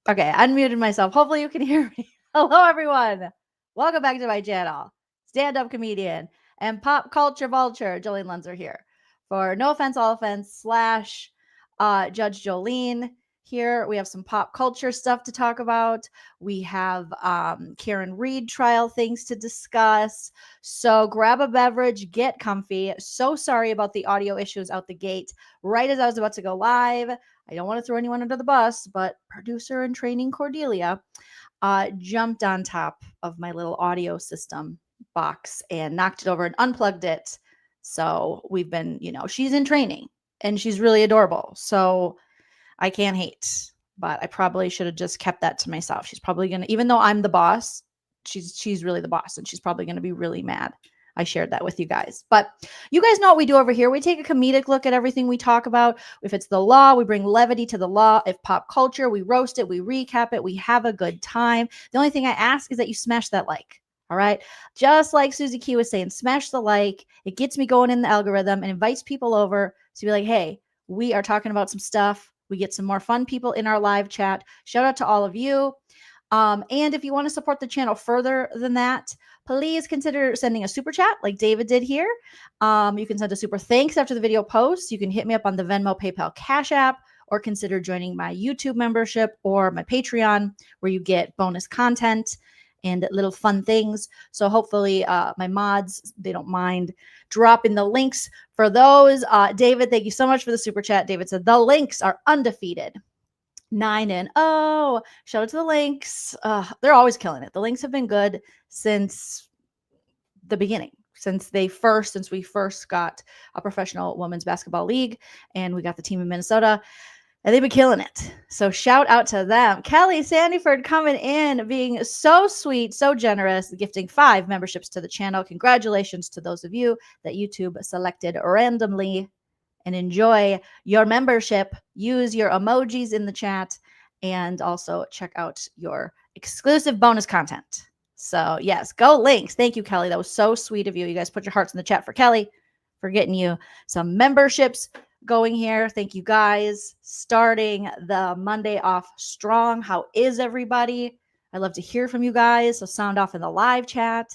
Okay, unmuted myself. Hopefully you can hear me. Hello, everyone. Welcome back to my channel. Stand-up comedian and pop culture vulture, Joleen Lunzer here. For No Offense, All Offense slash Judge Jolene. Here we have some pop culture stuff to talk about. We have Karen Reed trial things to discuss. So grab a beverage, get comfy. So sorry about the audio issues out the gate. Right as I was about to go live, I don't want to throw anyone under the bus, but producer in training Cordelia jumped on top of my little audio system box and knocked it over and unplugged it. So we've been, she's in training and she's really adorable. So I can't hate, but I probably should have just kept that to myself. She's probably going to, even though I'm the boss, she's really the boss and she's probably going to be really mad. I shared that with you guys. But you guys know what we do over here. We take a comedic look at everything we talk about. If it's the law, we bring levity to the law. If pop culture, we roast it, we recap it, we have a good time. The only thing I ask is that you smash that like. All right. Just like Susie Q was saying, smash the like. It gets me going in the algorithm and invites people over to be like, hey, we are talking about some stuff. We get some more fun people in our live chat. Shout out to all of you. And if you want to support the channel further than that, please consider sending a super chat like David did here. You can send a super thanks after the video posts. You can hit me up on the Venmo, PayPal, Cash App, or consider joining my YouTube membership or my Patreon, where you get bonus content and little fun things. So hopefully my mods, they don't mind dropping the links for those. David, thank you so much for the super chat. David said the links are undefeated. 9-0. Shout out to the links. They're always killing it. The links have been good since the beginning, since we first got a professional women's basketball league and we got the team in Minnesota. And they've been killing it. So shout out to them. Kelly Sandyford coming in, being so sweet, so generous, gifting 5 memberships to the channel. Congratulations to those of you that YouTube selected randomly. And enjoy your membership. Use your emojis in the chat. And also check out your exclusive bonus content. So yes, go links. Thank you, Kelly. That was so sweet of you. You guys put your hearts in the chat for Kelly for getting you some memberships going here. Thank you guys. Starting the Monday off strong. How is everybody? I love to hear from you guys. So sound off in the live chat.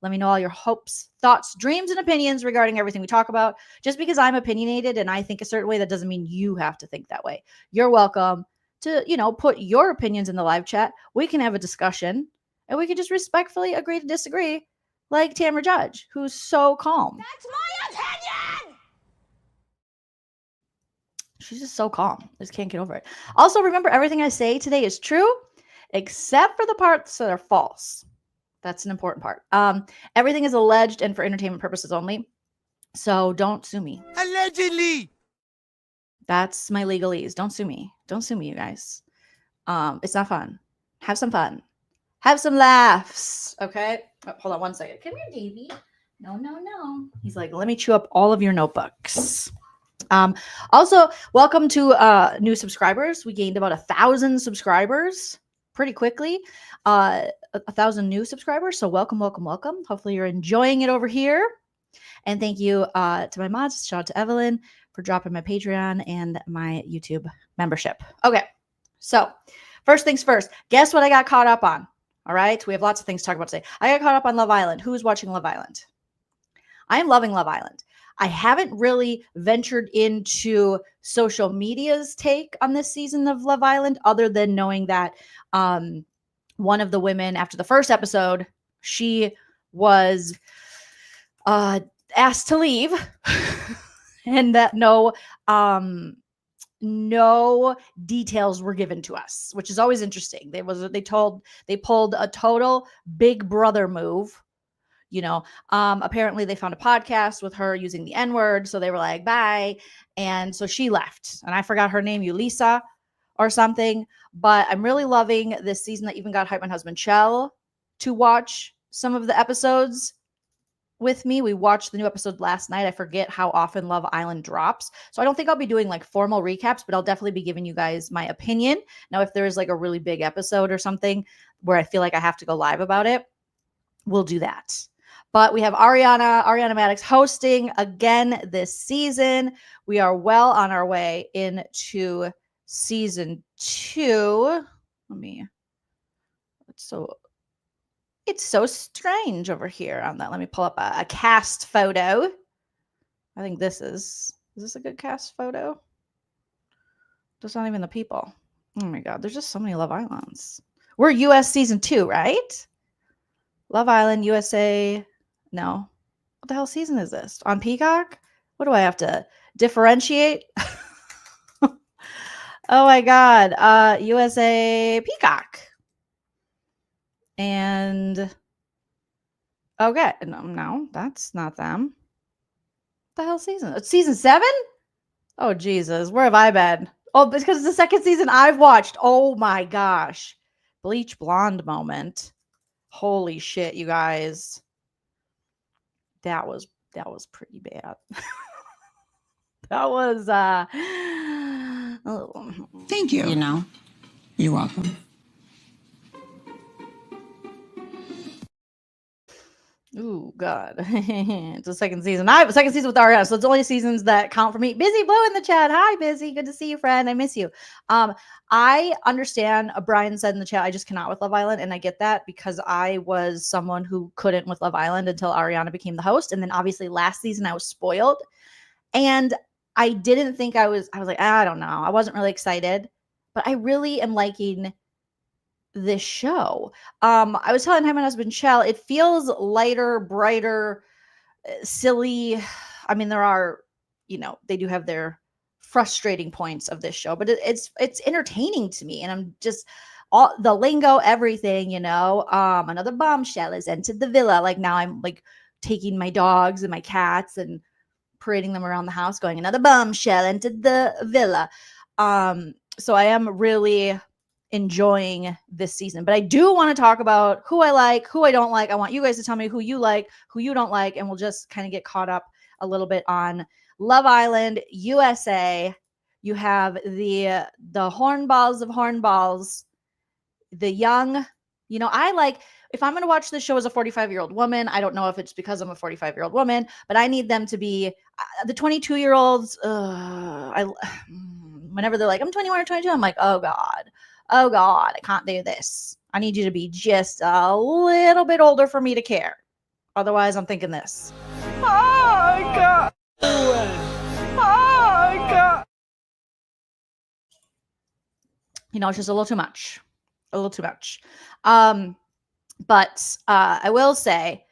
Let me know all your hopes, thoughts, dreams, and opinions regarding everything we talk about. Just because I'm opinionated and I think a certain way, that doesn't mean you have to think that way. You're welcome to, put your opinions in the live chat. We can have a discussion and we can just respectfully agree to disagree, like Tamra Judge, who's so calm. That's my opinion! She's just so calm. I just can't get over it. Also, remember, everything I say today is true, except for the parts that are false. That's an important part. Everything is alleged and for entertainment purposes only. So don't sue me. Allegedly. That's my legalese. Don't sue me. Don't sue me, you guys. It's not fun. Have some fun. Have some laughs. Okay? Oh, hold on one second. Come here, Davey. No. He's like, let me chew up all of your notebooks. Also, welcome to new subscribers. We gained about 1,000 subscribers pretty quickly. 1,000 new subscribers. So welcome. Hopefully you're enjoying it over here. And thank you to my mods. Shout out to Evelyn for dropping my Patreon and my YouTube membership. Okay. So first things first, guess what I got caught up on? All right. We have lots of things to talk about today. I got caught up on Love Island. Who's watching Love Island? I am loving Love Island. I haven't really ventured into social media's take on this season of Love Island, other than knowing that one of the women after the first episode, she was asked to leave and that no details were given to us, which is always interesting. They pulled a total Big Brother move. Apparently they found a podcast with her using the N-word. So they were like, bye. And so she left, and I forgot her name, Ulisa or something, but I'm really loving this season. That even got Hype My Husband Shell to watch some of the episodes with me. We watched the new episode last night. I forget how often Love Island drops. So I don't think I'll be doing like formal recaps, but I'll definitely be giving you guys my opinion. Now, if there is like a really big episode or something where I feel like I have to go live about it, we'll do that. But we have Ariana Maddox hosting again this season. We are well on our way into season 2. It's so strange over here on that. Let me pull up a cast photo. I think is this a good cast photo? There's not even the people. Oh my God, there's just so many Love Islands. We're US season 2, right? Love Island, USA. No. What the hell season is this? On Peacock? What do I have to differentiate? Oh my God. USA Peacock. And okay. No, that's not them. What the hell season? It's season 7? Oh Jesus. Where have I been? Oh, because it's the second season I've watched. Oh my gosh. Bleach Blonde moment. Holy shit, you guys. That was pretty bad. That was oh. Thank you. You know, you're welcome. Ooh, God. It's the second season. I have a second season with Ariana, so it's only seasons that count for me. Busy Blue in the chat. Hi, Busy. Good to see you, friend. I miss you. I understand. Brian said in the chat, I just cannot with Love Island, and I get that because I was someone who couldn't with Love Island until Ariana became the host, and then obviously last season I was spoiled, and I didn't think I was like, I don't know. I wasn't really excited, but I really am liking this show. I was telling my husband Shell, it feels lighter, brighter, silly. I mean, there are, they do have their frustrating points of this show, but it's entertaining to me, and I'm just all the lingo, everything. Another bombshell has entered the villa. Like now, I'm like taking my dogs and my cats and parading them around the house, going another bombshell entered the villa. So I am really enjoying this season, but I do want to talk about who I like, who I don't like. I want you guys to tell me who you like, who you don't like, and we'll just kind of get caught up a little bit on Love Island USA. You have the hornballs of hornballs, the young. I like, if I'm going to watch this show as a 45-year-old woman, I don't know if it's because I'm a 45-year-old woman, but I need them to be the 22-year-olds. Whenever they're like, I'm 21 or 22, I'm like, oh God, I can't do this. I need you to be just a little bit older for me to care. Otherwise, I'm thinking this. Oh God. Oh God. It's just a little too much. But I will say,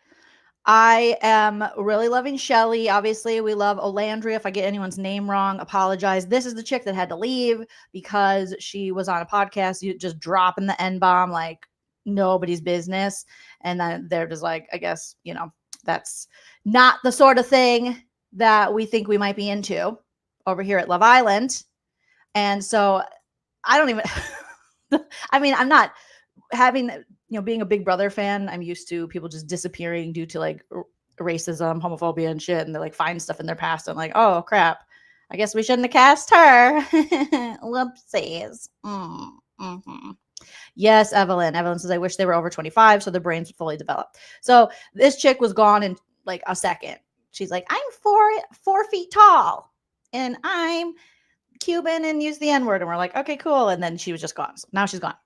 I am really loving Shelly. Obviously, we love Olandria. If I get anyone's name wrong, apologize. This is the chick that had to leave because she was on a podcast. You just dropping the N-bomb like nobody's business. And then they're just like, I guess, that's not the sort of thing that we think we might be into over here at Love Island. And so I don't even, I mean, I'm not having, being a Big Brother fan, I'm used to people just disappearing due to like racism, homophobia and shit. And they like find stuff in their past. I'm like, oh crap, I guess we shouldn't have cast her. Whoopsies. Mm-hmm. Yes, Evelyn says, I wish they were over 25 so their brains would fully develop. So this chick was gone in like a second. She's like, I'm 4 feet tall and I'm Cuban and use the N-word. And we're like, okay, cool. And then she was just gone. So now she's gone.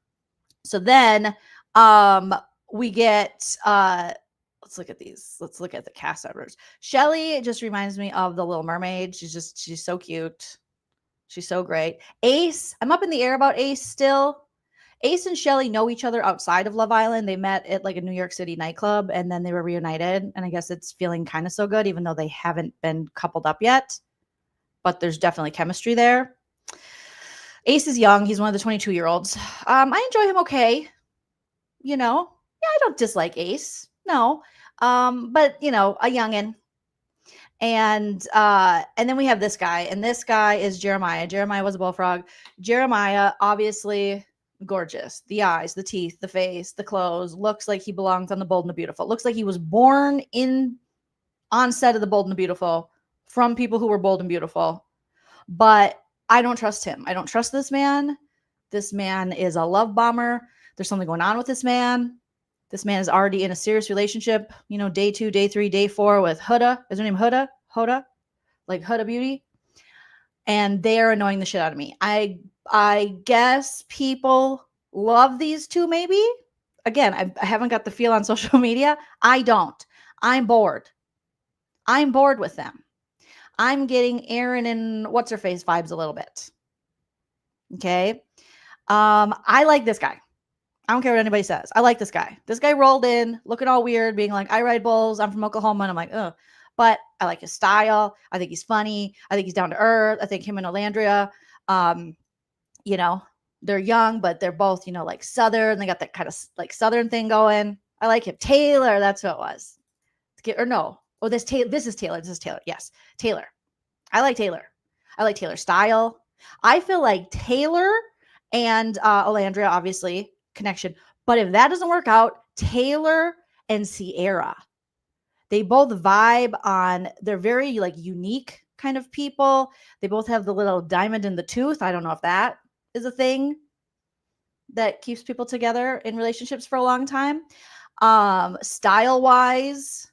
So then we get let's look at these. Let's look at the cast members. Shelly just reminds me of the Little Mermaid. She's so cute. She's so great. Ace, I'm up in the air about Ace still. Ace and Shelly know each other outside of Love Island. They met at like a New York City nightclub and then they were reunited. And I guess it's feeling kind of so good, even though they haven't been coupled up yet. But there's definitely chemistry there. Ace is young. He's one of the 22-year-olds. I enjoy him okay. I don't dislike Ace. No. But a youngin'. And then we have this guy. And this guy is Jeremiah. Jeremiah was a bullfrog. Jeremiah, obviously gorgeous. The eyes, the teeth, the face, the clothes. Looks like he belongs on The Bold and the Beautiful. Looks like he was born on set of The Bold and the Beautiful from people who were bold and beautiful. But I don't trust him. I don't trust this man. This man is a love bomber. There's something going on with this man. This man is already in a serious relationship, day 2, day 3, day 4 with Huda. Is her name Huda? Hoda? Like Huda Beauty. And they are annoying the shit out of me. I guess people love these two maybe. Again, I haven't got the feel on social media. I don't. I'm bored. I'm bored with them. I'm getting Aaron and what's her face vibes a little bit. Okay. I like this guy. I don't care what anybody says. I like this guy. This guy rolled in looking all weird, being like, I ride bulls. I'm from Oklahoma. And I'm like, ugh. But I like his style. I think he's funny. I think he's down to earth. I think him and Alandria, you know, they're young, but they're both, you know, like Southern. They got that kind of like Southern thing going. I like him. Taylor, that's who it was. Or no. Oh, this is Taylor. This is Taylor. Yes. Taylor. I like Taylor. I like Taylor's style. I feel like Taylor and Alandria, obviously, connection. But if that doesn't work out, Taylor and Sierra, they both vibe on, they're very like unique kind of people. They both have the little diamond in the tooth. I don't know if that is a thing that keeps people together in relationships for a long time. Style wise,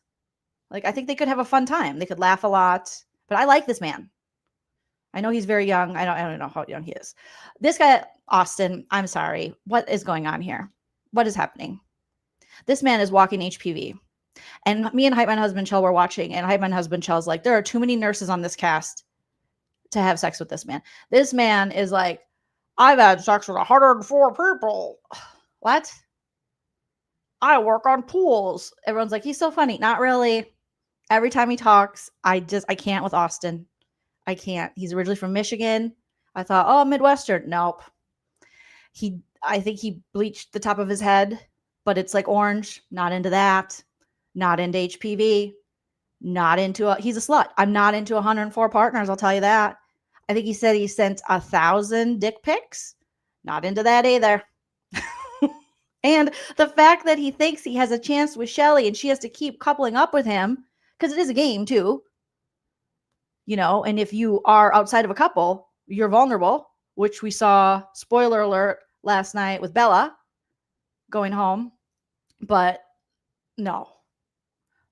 like I think they could have a fun time. They could laugh a lot, but I like this man. I know he's very young. I don't know how young he is. This guy, Austin, I'm sorry. What is going on here? What is happening? This man is walking HPV. And me and Hype Man Husband Chell were watching, and Hype Man Husband Chell's like, there are too many nurses on this cast to have sex with this man. This man is like, I've had sex with 104 people. What? I work on pools. Everyone's like, he's so funny. Not really. Every time he talks, I can't with Austin. I can't. He's originally from Michigan. I thought, oh, Midwestern. Nope. I think he bleached the top of his head, but it's like orange. Not into that. Not into HPV. Not into he's a slut. I'm not into 104 partners. I'll tell you that. I think he said he sent 1,000 dick pics. Not into that either. And the fact that he thinks he has a chance with Shelly and she has to keep coupling up with him, because it is a game too. You know, and if you are outside of a couple, you're vulnerable, which we saw, spoiler alert, last night with Bella going home. But no,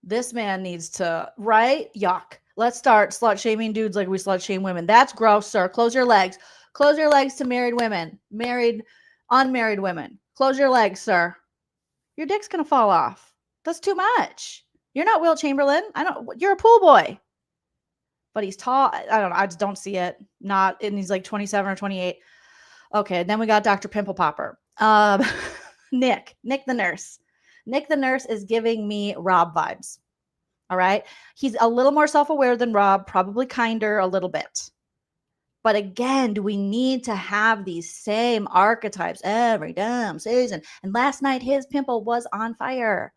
this man needs to, right? Yuck. Let's start slut shaming dudes like we slut shame women. That's gross, sir. Close your legs. Close your legs to married women, unmarried women. Close your legs, sir. Your dick's going to fall off. That's too much. You're not Will Chamberlain. You're a pool boy. But he's tall. I don't know. I just don't see it. Not, and he's like 27 or 28. Okay. Then we got Dr. Pimple Popper. Nick the nurse. Nick the nurse is giving me Rob vibes. All right. He's a little more self-aware than Rob, probably kinder a little bit. But again, do we need to have these same archetypes every damn season? And last night his pimple was on fire.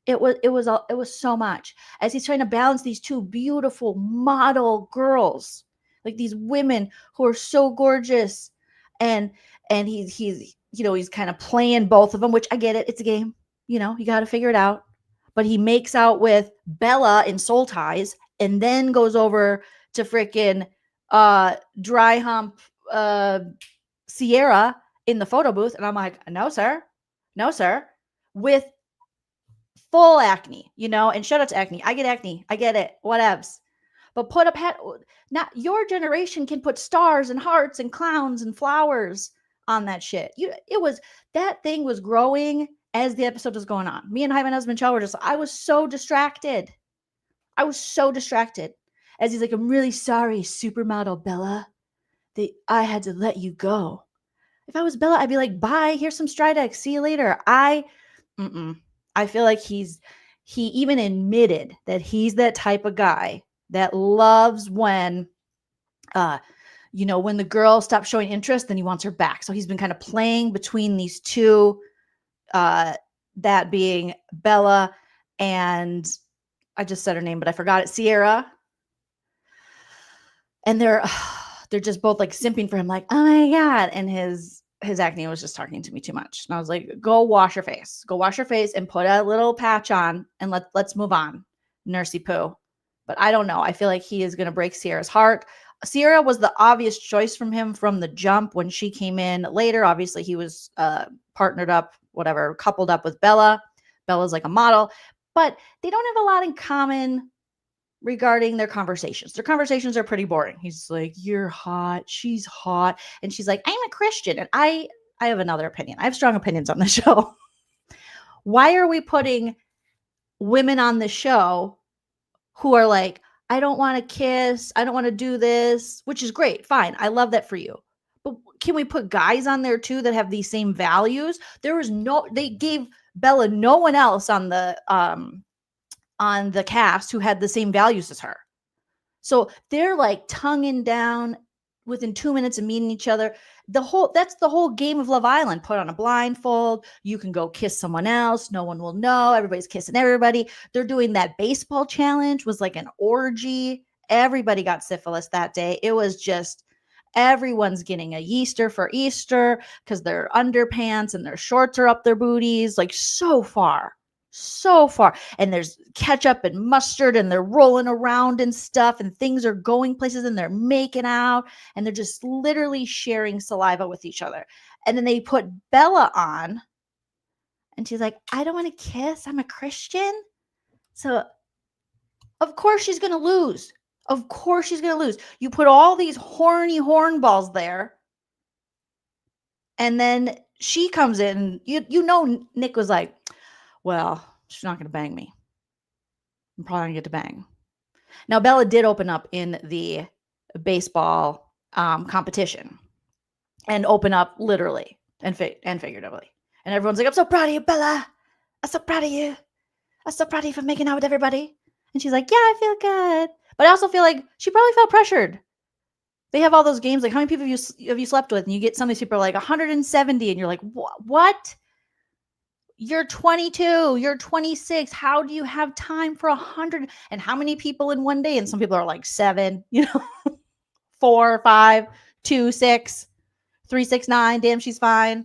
It was so much, as he's trying to balance these two beautiful model girls, like these women who are so gorgeous, and he's you know, he's kind of playing both of them, which I get it. It's a game, you know, you got to figure it out. But he makes out with Bella in Soul Ties and then goes over to freaking dry hump Sierra in the photo booth, and I'm like, no sir, with full acne, you know. And shout out to acne. I get acne. I get it. Whatevs. But put up not your generation can put stars and hearts and clowns and flowers on that shit. That thing was growing as the episode was going on. Me and my husband Chell were I was so distracted. As he's like, I'm really sorry, supermodel Bella. I had to let you go. If I was Bella, I'd be like, bye, here's some Stridex. See you later. I feel like he even admitted that he's that type of guy that loves when, you know, when the girl stops showing interest, then he wants her back. So he's been kind of playing between these two, that being Bella and I just said her name, but I forgot it, Sierra. And they're just both like simping for him, like, oh my God. And his acne was just talking to me too much. And I was like, go wash your face and put a little patch on and let's move on. Nursey poo. But I don't know. I feel like he is going to break Sierra's heart. Sierra was the obvious choice from him from the jump when she came in later. Obviously he was partnered up, whatever, coupled up with Bella. Bella's like a model, but they don't have a lot in common regarding their conversations. Their conversations are pretty boring. He's like, you're hot. She's hot. And she's like, I'm a Christian. And I I have another opinion. I have strong opinions on the show. Why are we putting women on the show who are like, I don't want to kiss, I don't want to do this, which is great. Fine. I love that for you. But can we put guys on there too that have these same values? They gave Bella no one else on the cast who had the same values as her. So they're like tonguing down within 2 minutes of meeting each other. That's the whole game of Love Island. Put on a blindfold. You can go kiss someone else. No one will know. Everybody's kissing everybody. They're doing that baseball challenge, was like an orgy. Everybody got syphilis that day. It was just everyone's getting a yeaster for Easter because their underpants and their shorts are up their booties. Like so far. And there's ketchup and mustard and they're rolling around and stuff and things are going places and they're making out and they're just literally sharing saliva with each other. And then they put Bella on and she's like, I don't want to kiss. I'm a Christian. So of course she's going to lose. Of course she's going to lose. You put all these horny hornballs there. And then she comes in. You know, Nick was like, well, she's not going to bang me. I'm probably going to get to bang. Now, Bella did open up in the baseball competition and open up literally and figuratively. And everyone's like, I'm so proud of you, Bella. I'm so proud of you. I'm so proud of you for making out with everybody. And she's like, yeah, I feel good. But I also feel like she probably felt pressured. They have all those games. Like, how many people have you slept with? And you get some of these people are like 170 and you're like, what? You're 22, you're 26. How do you have time for 100? And how many people in one day? And some people are like 7, 4, 5, 2, 6, 3, 6, 9. Damn, she's fine.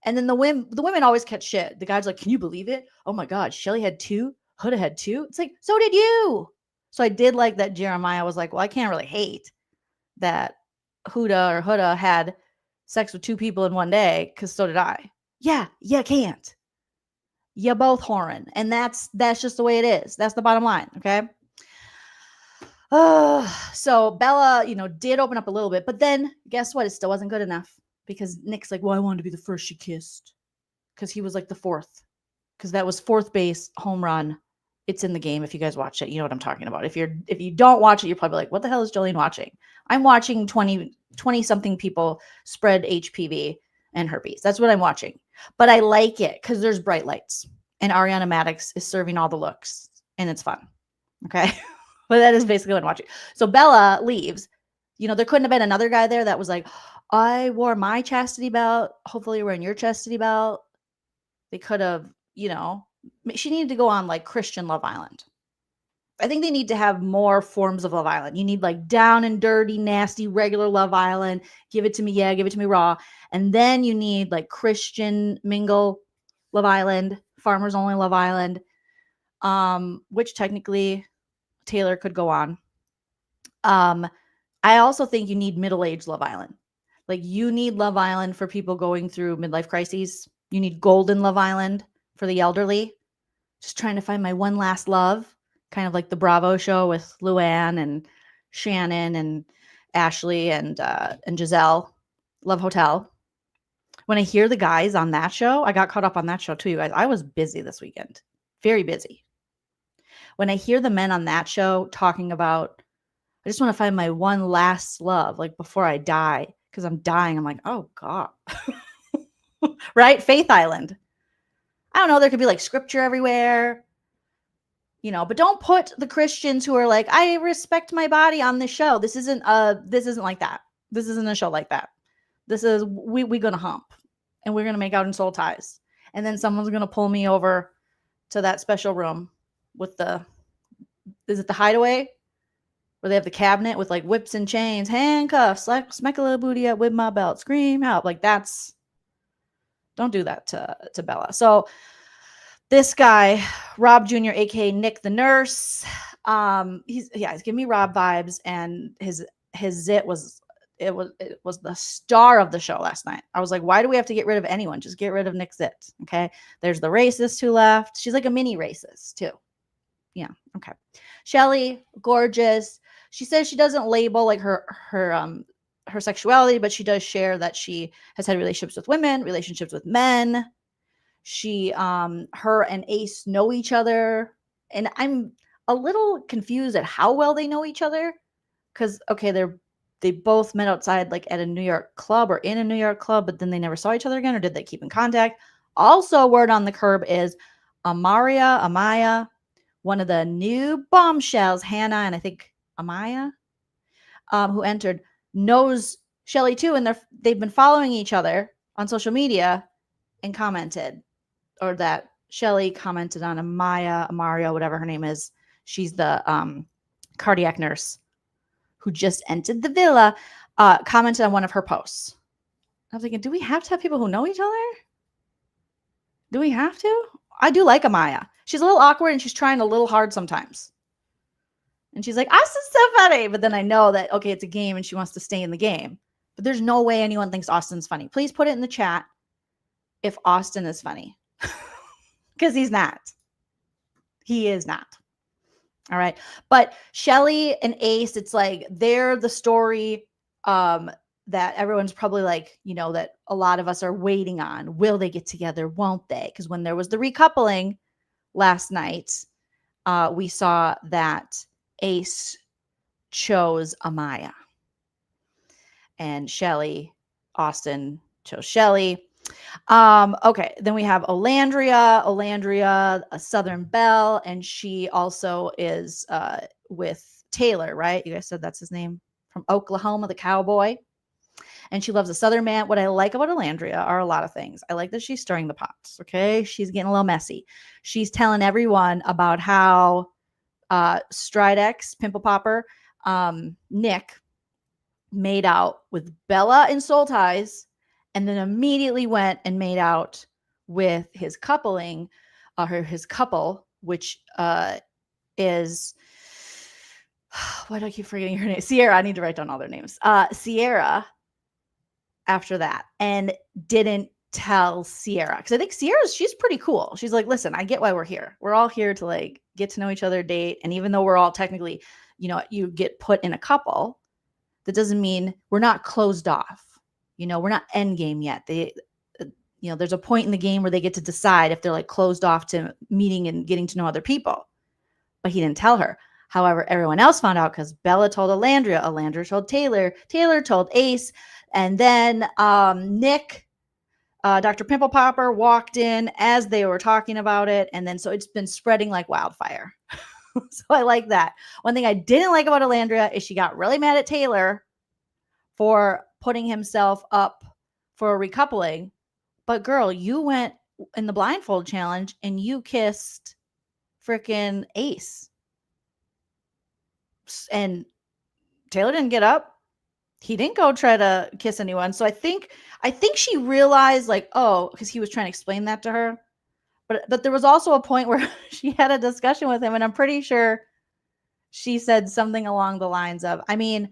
And then the women always catch shit. The guy's like, can you believe it? Oh my God, Shelly had 2, Huda had 2. It's like, so did you. So I did like that Jeremiah was like, well, I can't really hate that Huda had sex with 2 people in one day because so did I. Yeah, you can't. You both whoring. And that's just the way it is. That's the bottom line. Okay. So Bella, did open up a little bit, but then guess what? It still wasn't good enough because Nick's like, well, I wanted to be the first she kissed because he was like the 4th because that was 4th base home run. It's in the game. If you guys watch it, you know what I'm talking about. If you don't watch it, you're probably like, what the hell is Jolene watching? I'm watching 20 something people spread HPV and herpes. That's what I'm watching. But I like it because there's bright lights and Ariana Madix is serving all the looks and it's fun. Okay. But that is basically what I'm watching. So Bella leaves. There couldn't have been another guy there that was like, I wore my chastity belt. Hopefully you're wearing your chastity belt. They could have, she needed to go on like Christian Love Island. I think they need to have more forms of Love Island. You need like down and dirty, nasty, regular Love Island. Give it to me. Yeah, give it to me raw. And then you need like Christian mingle Love Island, farmers only Love Island, which technically Taylor could go on. I also think you need middle-aged Love Island. Like you need Love Island for people going through midlife crises. You need golden Love Island for the elderly. Just trying to find my one last love. Kind of like the Bravo show with Luann and Shannon and Ashley and Giselle. Love Hotel. When I hear the guys on that show, I got caught up on that show too, you guys. I was busy this weekend. Very busy. When I hear the men on that show talking about, I just want to find my one last love, like before I die, because I'm dying. I'm like, oh God. Right? Faith Island. I don't know. There could be like scripture everywhere. But don't put the Christians who are like, I respect my body on this show. This isn't like that. This isn't a show like that. This is, we gonna hump and we're gonna make out in soul ties. And then someone's gonna pull me over to that special room with is it the Hideaway? Where they have the cabinet with like whips and chains, handcuffs, like smack a little booty up with my belt, scream out. Like don't do that to Bella. So this guy, Rob Jr., aka Nick the nurse, he's giving me Rob vibes, and his zit was the star of the show last night. I was like, why do we have to get rid of anyone? Just get rid of Nick's zit. Okay. There's the racist who left. She's like a mini racist too. Yeah. Okay. Shelly, gorgeous. She says she doesn't label like her her sexuality, but she does share that she has had relationships with women, relationships with men. She, her and Ace know each other. And I'm a little confused at how well they know each other. Cause okay, they both met outside like at a New York club or in a New York club, but then they never saw each other again, or did they keep in contact? Also, word on the curb is Amaya, one of the new bombshells, Hannah, and I think Amaya, who entered, knows Shelly too, and they've been following each other on social media and commented, or that Shelly commented on Amaria, whatever her name is. She's the cardiac nurse who just entered the villa, commented on one of her posts. I was thinking, do we have to have people who know each other? Do we have to? I do like Amaya. She's a little awkward and she's trying a little hard sometimes. And she's like, Austin's so funny. But then I know that, okay, it's a game and she wants to stay in the game. But there's no way anyone thinks Austin's funny. Please put it in the chat if Austin is funny. Because he's not. He is not. All right. But Shelly and Ace, it's like they're the story that everyone's probably like, you know, that a lot of us are waiting on. Will they get together? Won't they? Because when there was the recoupling last night, we saw that Ace chose Amaya. And Austin chose Shelly. Okay, then we have Olandria, a Southern Belle, and she also is with Taylor, right? You guys said that's his name, from Oklahoma, the cowboy. And she loves a Southern man. What I like about Olandria are a lot of things. I like that she's stirring the pots, okay? She's getting a little messy. She's telling everyone about how Stridex, Pimple Popper, Nick made out with Bella in Soul Ties, and then immediately went and made out with his coupling, his couple, which is, why do I keep forgetting her name? Sierra. I need to write down all their names. Sierra, after that, and didn't tell Sierra, because I think she's pretty cool. She's like, listen, I get why we're here. We're all here to like get to know each other, date. And even though we're all technically, you know, you get put in a couple, that doesn't mean we're not closed off. You know, we're not end game yet. You know, there's a point in the game where they get to decide if they're like closed off to meeting and getting to know other people. But he didn't tell her. However, everyone else found out because Bella told Olandria told Taylor told Ace, and then Nick, Dr. Pimple Popper, walked in as they were talking about it, and then so it's been spreading like wildfire. So I like that. One thing I didn't like about Olandria is she got really mad at Taylor for putting himself up for a recoupling. But girl, you went in the blindfold challenge and you kissed freaking Ace. And Taylor didn't get up. He didn't go try to kiss anyone. So I think she realized like, oh, because he was trying to explain that to her. But there was also a point where she had a discussion with him, and I'm pretty sure she said something along the lines of, I mean,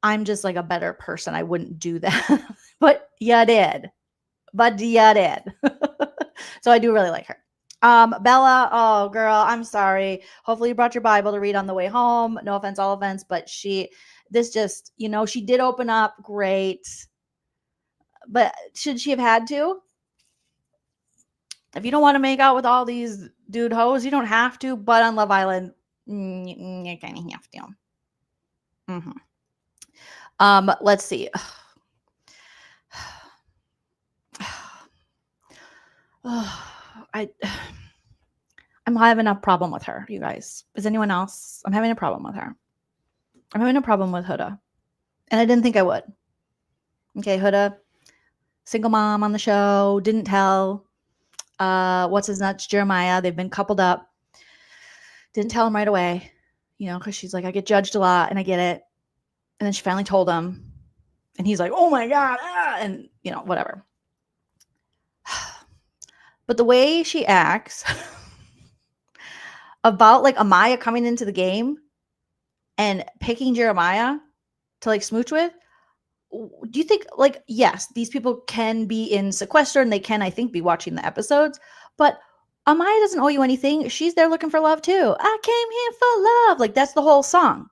I'm just like a better person. I wouldn't do that. But you did. So I do really like her. Bella, oh girl, I'm sorry. Hopefully you brought your Bible to read on the way home. No offense, all offense, but this just, you know, she did open up great. But should she have had to? If you don't want to make out with all these dude hoes, you don't have to. But on Love Island, you kind of have to. Let's see. I'm having a problem with her, you guys. Is anyone else? I'm having a problem with her. I'm having a problem with Huda. And I didn't think I would. Okay, Huda, single mom on the show, didn't tell what's his nuts, Jeremiah. They've been coupled up. Didn't tell him right away, you know, because she's like, I get judged a lot and I get it. And then she finally told him. And he's like, oh my God. And, you know, whatever. But the way she acts about like Amaya coming into the game and picking Jeremiah to like smooch with, do you think like, yes, these people can be in sequester and they can, I think, be watching the episodes, but Amaya doesn't owe you anything. She's there looking for love too. I came here for love. Like that's the whole song.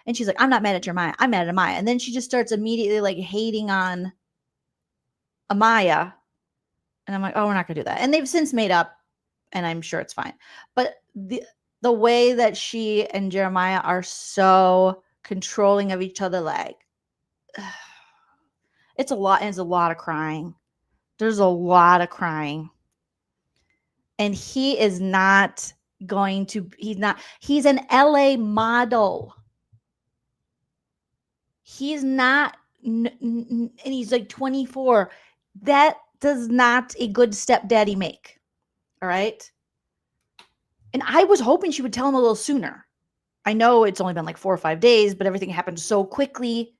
And she's like, I'm not mad at Jeremiah. I'm mad at Amaya. And then she just starts immediately like hating on Amaya. And I'm like, oh, we're not going to do that. And they've since made up, and I'm sure it's fine. But the way that she and Jeremiah are so controlling of each other, like, it's a lot. And it's a lot of crying. There's a lot of crying. And he is not going to, he's an LA model. He's not, and he's like 24. That does not a good stepdaddy make. All right. And I was hoping she would tell him a little sooner. I know it's only been like 4 or 5 days, but everything happened so quickly.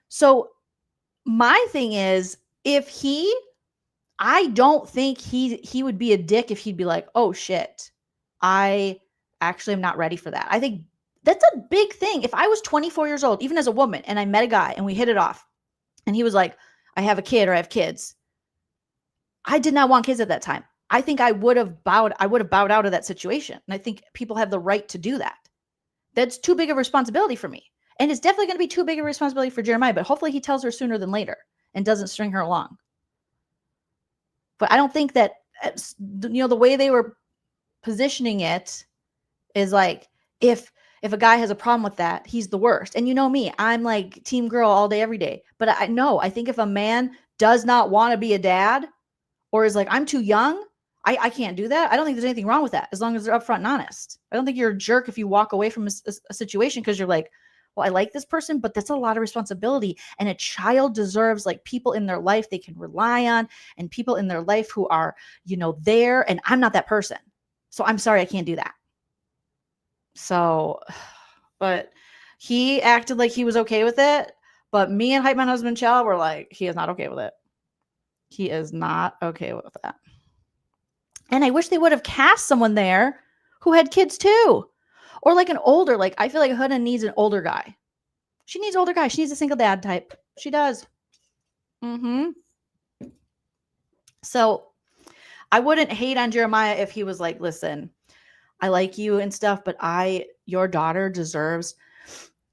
So my thing is, I don't think he would be a dick if he'd be like, oh shit, I actually am not ready for that. I think that's a big thing. If I was 24 years old, even as a woman, and I met a guy and we hit it off, and he was like, I have a kid or I have kids. I did not want kids at that time. I think I would have bowed out of that situation. And I think people have the right to do that. That's too big of a responsibility for me. And it's definitely going to be too big of a responsibility for Jeremiah, but hopefully he tells her sooner than later and doesn't string her along. But I don't think that, the way they were positioning it is like, if a guy has a problem with that, he's the worst. And you know me, I'm like team girl all day, every day. But I think if a man does not want to be a dad, or is like, I'm too young, I can't do that. I don't think there's anything wrong with that, as long as they're upfront and honest. I don't think you're a jerk if you walk away from a situation because you're like, well, I like this person, but that's a lot of responsibility. And a child deserves like people in their life they can rely on, and people in their life who are, there. And I'm not that person. So I'm sorry, I can't do that. So, but he acted like he was okay with it. But me and Hype Man Husband Chell were like, he is not okay with it. He is not okay with that. And I wish they would have cast someone there who had kids too. Or like an older, like I feel like Huda needs an older guy. She needs older guy. She needs a single dad type. She does. So I wouldn't hate on Jeremiah if he was like, listen, I like you and stuff, but your daughter deserves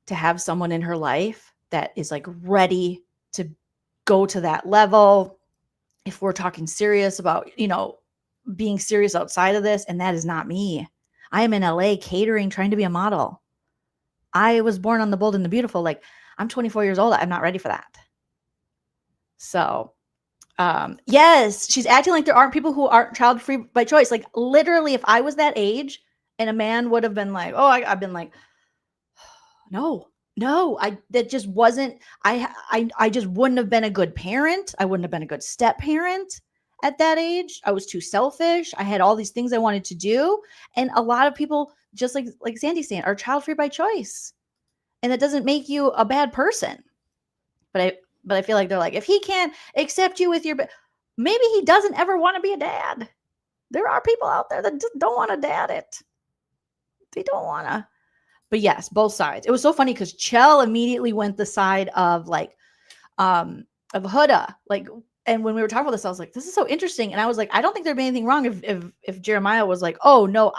to have someone in her life that is like ready to go to that level. If we're talking serious about, being serious outside of this, and that is not me. I am in LA catering, trying to be a model. I was born on The Bold and the Beautiful. Like, I'm 24 years old. I'm not ready for that. So, yes, she's acting like there aren't people who aren't child free by choice. Like, literally, if I was that age and a man would have been like, oh, I've been like, no, that just wasn't, I just wouldn't have been a good parent. I wouldn't have been a good step parent at that age. I was too selfish. I had all these things I wanted to do. And a lot of people, just like Sandy's saying, are child free by choice. And that doesn't make you a bad person. But I feel like they're like, if he can't accept you with maybe he doesn't ever want to be a dad. There are people out there that just don't want to dad it. They don't want to. But yes, both sides. It was so funny because Chell immediately went the side of like, of Huda. Like, and when we were talking about this, I was like, this is so interesting. And I was like, I don't think there'd be anything wrong if Jeremiah was like, oh no,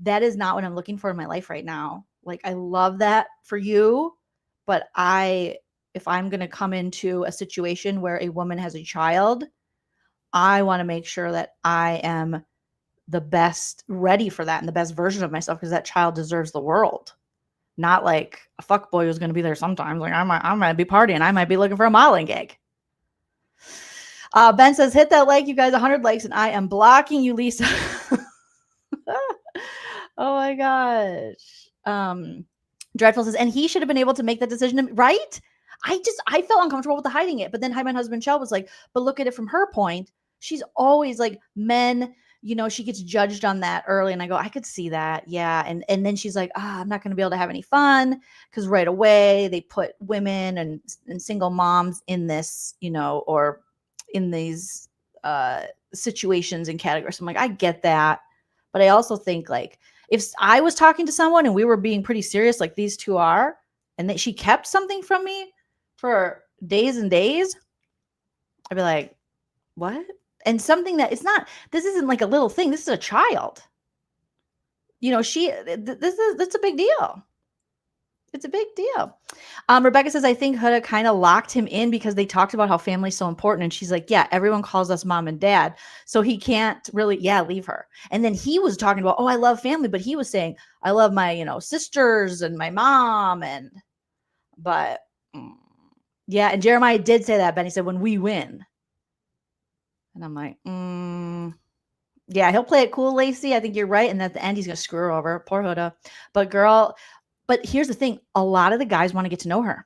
that is not what I'm looking for in my life right now. Like, I love that for you, but if I'm going to come into a situation where a woman has a child, I want to make sure that I am the best ready for that and the best version of myself, because that child deserves the world. Not like a fuckboy who's going to be there sometimes. Like, I might be partying. I might be looking for a modeling gig. Ben says, hit that like, you guys, 100 likes, and I am blocking you, Lisa. Oh my gosh. Dreadful says, and he should have been able to make that decision, right? I felt uncomfortable with the hiding it. But then my husband Chell was like, but look at it from her point. She's always like, men, she gets judged on that early. And I go, I could see that. Yeah. And then she's like, I'm not going to be able to have any fun, because right away they put women and single moms in this, or in these situations and categories. So I'm like, I get that. But I also think, like, if I was talking to someone and we were being pretty serious, like these two are, and she kept something from me for days and days, I'd be like, what? And something that this isn't like a little thing. This is a child. That's a big deal. It's a big deal. Rebecca says, I think Huda kind of locked him in because they talked about how family's so important. And she's like, yeah, everyone calls us mom and dad. So he can't really, leave her. And then he was talking about, oh, I love family. But he was saying, I love my, sisters and my mom. But yeah. And Jeremiah did say that. Benny said, when we win. And I'm like, yeah, he'll play it cool, Lacey. I think you're right. And at the end, he's going to screw her over. Poor Huda. But here's the thing. A lot of the guys want to get to know her.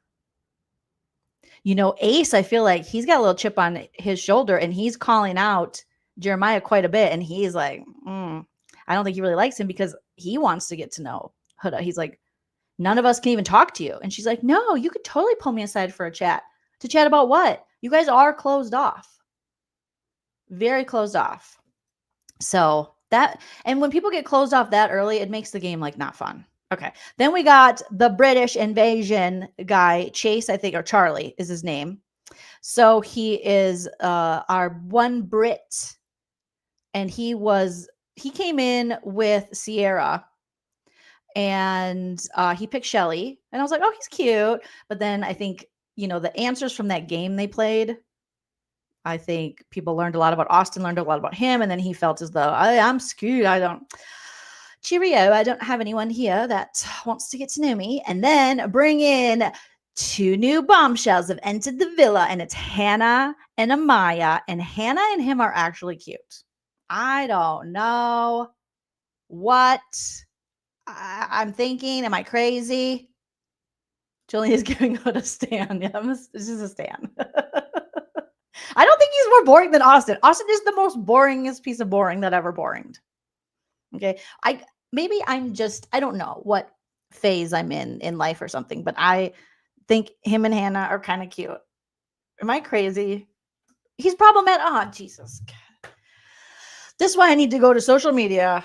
Ace, I feel like he's got a little chip on his shoulder and he's calling out Jeremiah quite a bit. And he's like, I don't think he really likes him because he wants to get to know Huda. He's like, none of us can even talk to you. And she's like, no, you could totally pull me aside for a chat. To chat about what? You guys are closed off. Very closed off. So and when people get closed off that early, it makes the game like not fun. Okay. Then we got the British invasion guy, Chase, I think, or Charlie is his name. So he is our one Brit. And he came in with Sierra and he picked Shelly. And I was like, oh, he's cute. But then I think, the answers from that game they played, I think people learned a lot about Austin, learned a lot about him. And then he felt as though I'm screwed. Cheerio. I don't have anyone here that wants to get to know me. And then bring in 2 new bombshells have entered the villa, and it's Hannah and Amaya. And Hannah and him are actually cute. I don't know what I'm thinking. Am I crazy? Joleen is giving out a stan. Yeah, this is a stan. I don't think he's more boring than Austin. Austin is the most boringest piece of boring that ever boringed. Okay. I don't know what phase I'm in life or something, but I think him and Hannah are kind of cute. Am I crazy? He's problematic. Oh, Jesus. This is why I need to go to social media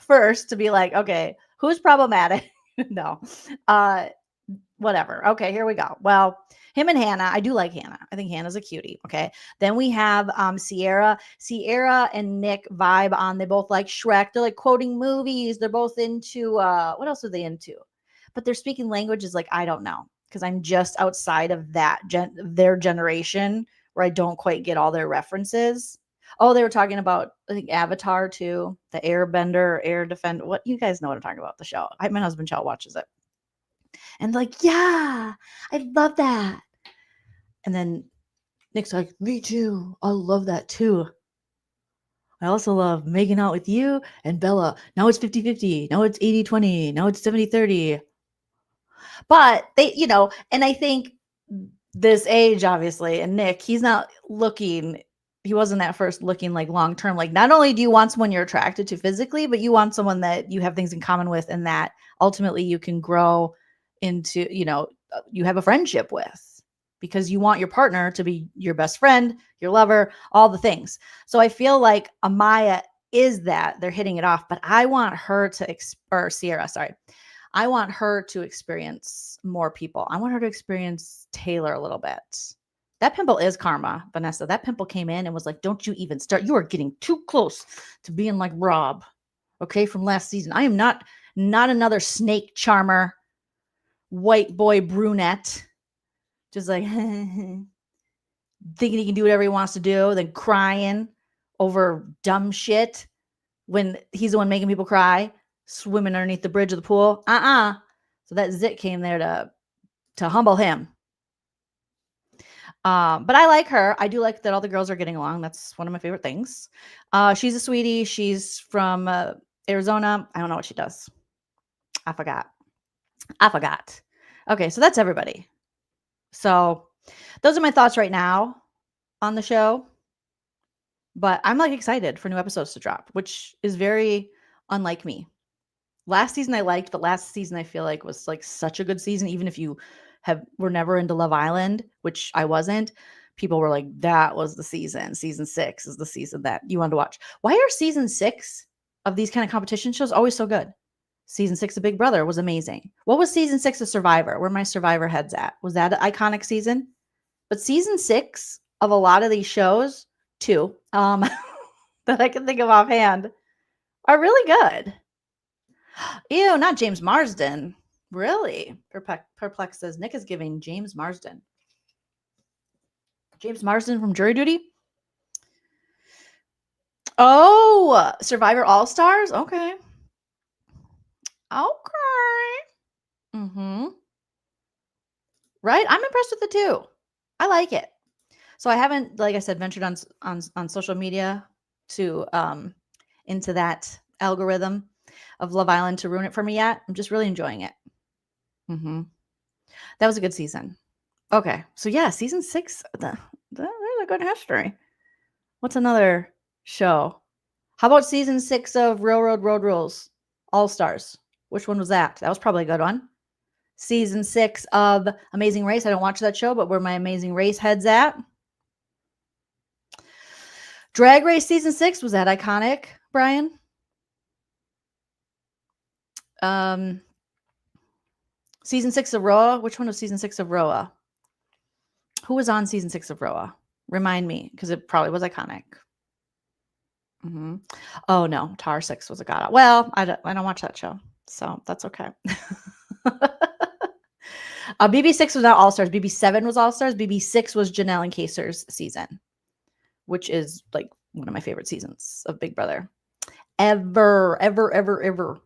first to be like, okay, who's problematic? No. Whatever. Okay, here we go. Well, him and Hannah, I do like Hannah. I think Hannah's a cutie. Okay. Then we have Sierra and Nick vibe on. They both like Shrek. They're like quoting movies. They're both into what else are they into? But they're speaking languages like I don't know, because I'm just outside of their generation where I don't quite get all their references. Oh, they were talking about, I think, Avatar too, the Airbender, Air Defend. What, you guys know what I'm talking about? The show. My husband Chell watches it. And like, yeah, I love that. And then Nick's like, me too. I love that too. I also love making out with you and Bella. Now it's 50-50. Now it's 80-20. Now it's 70-30. But they, and I think this age, obviously, and Nick, he wasn't at first looking like long-term. Like, not only do you want someone you're attracted to physically, but you want someone that you have things in common with and that ultimately you can grow into, you have a friendship with, because you want your partner to be your best friend, your lover, all the things. So I feel like Amaya is that. They're hitting it off, but I want her to, Sierra, sorry. I want her to experience more people. I want her to experience Taylor a little bit. That pimple is karma, Vanessa. That pimple came in and was like, don't you even start. You are getting too close to being like Rob, okay, from last season. I am not another snake charmer, white boy brunette, just like thinking he can do whatever he wants to do, then crying over dumb shit when he's the one making people cry, swimming underneath the bridge of the pool. So that zit came there to humble him. But I like her. I do like that all the girls are getting along. That's one of my favorite things. She's a sweetie. She's from Arizona. I don't know what she does. I forgot. Okay, so that's everybody. So those are my thoughts right now on the show. But I'm like excited for new episodes to drop, which is very unlike me. Last season I liked, but last season I feel like was like such a good season. Even if you were never into Love Island, which I wasn't, people were like, that was the season. Season 6 is the season that you wanted to watch. Why are season 6 of these kind of competition shows always so good? Season 6 of Big Brother was amazing. What was season 6 of Survivor? Where my Survivor head's at? Was that an iconic season? But season 6 of a lot of these shows, too, that I can think of offhand, are really good. Ew, not James Marsden. Really? Perplexed says Nick is giving James Marsden. James Marsden from Jury Duty? Oh, Survivor All-Stars? Okay. Okay. Mm-hmm. Right? I'm impressed with the two. I like it. So I haven't, like I said, ventured on social media to into that algorithm of Love Island to ruin it for me yet. I'm just really enjoying it. Mm-hmm. That was a good season. Okay. So yeah, season 6, there's a good history. What's another show? How about season 6 of Railroad Road Rules All-Stars? Which one was that? That was probably a good one. Season 6 of Amazing Race. I don't watch that show, but where my Amazing Race head's at. Drag Race season 6, was that iconic, Brian? Season 6 of Roa. Which one was season 6 of Roa? Who was on season 6 of Roa? Remind me, because it probably was iconic. Mm-hmm. Oh no, Tar 6 was a god. Well, I don't watch that show, so that's okay. BB6 was not All-Stars. BB7 was All-Stars. BB6 was Janelle and Kaser's season, which is like one of my favorite seasons of Big Brother. Ever. Forever.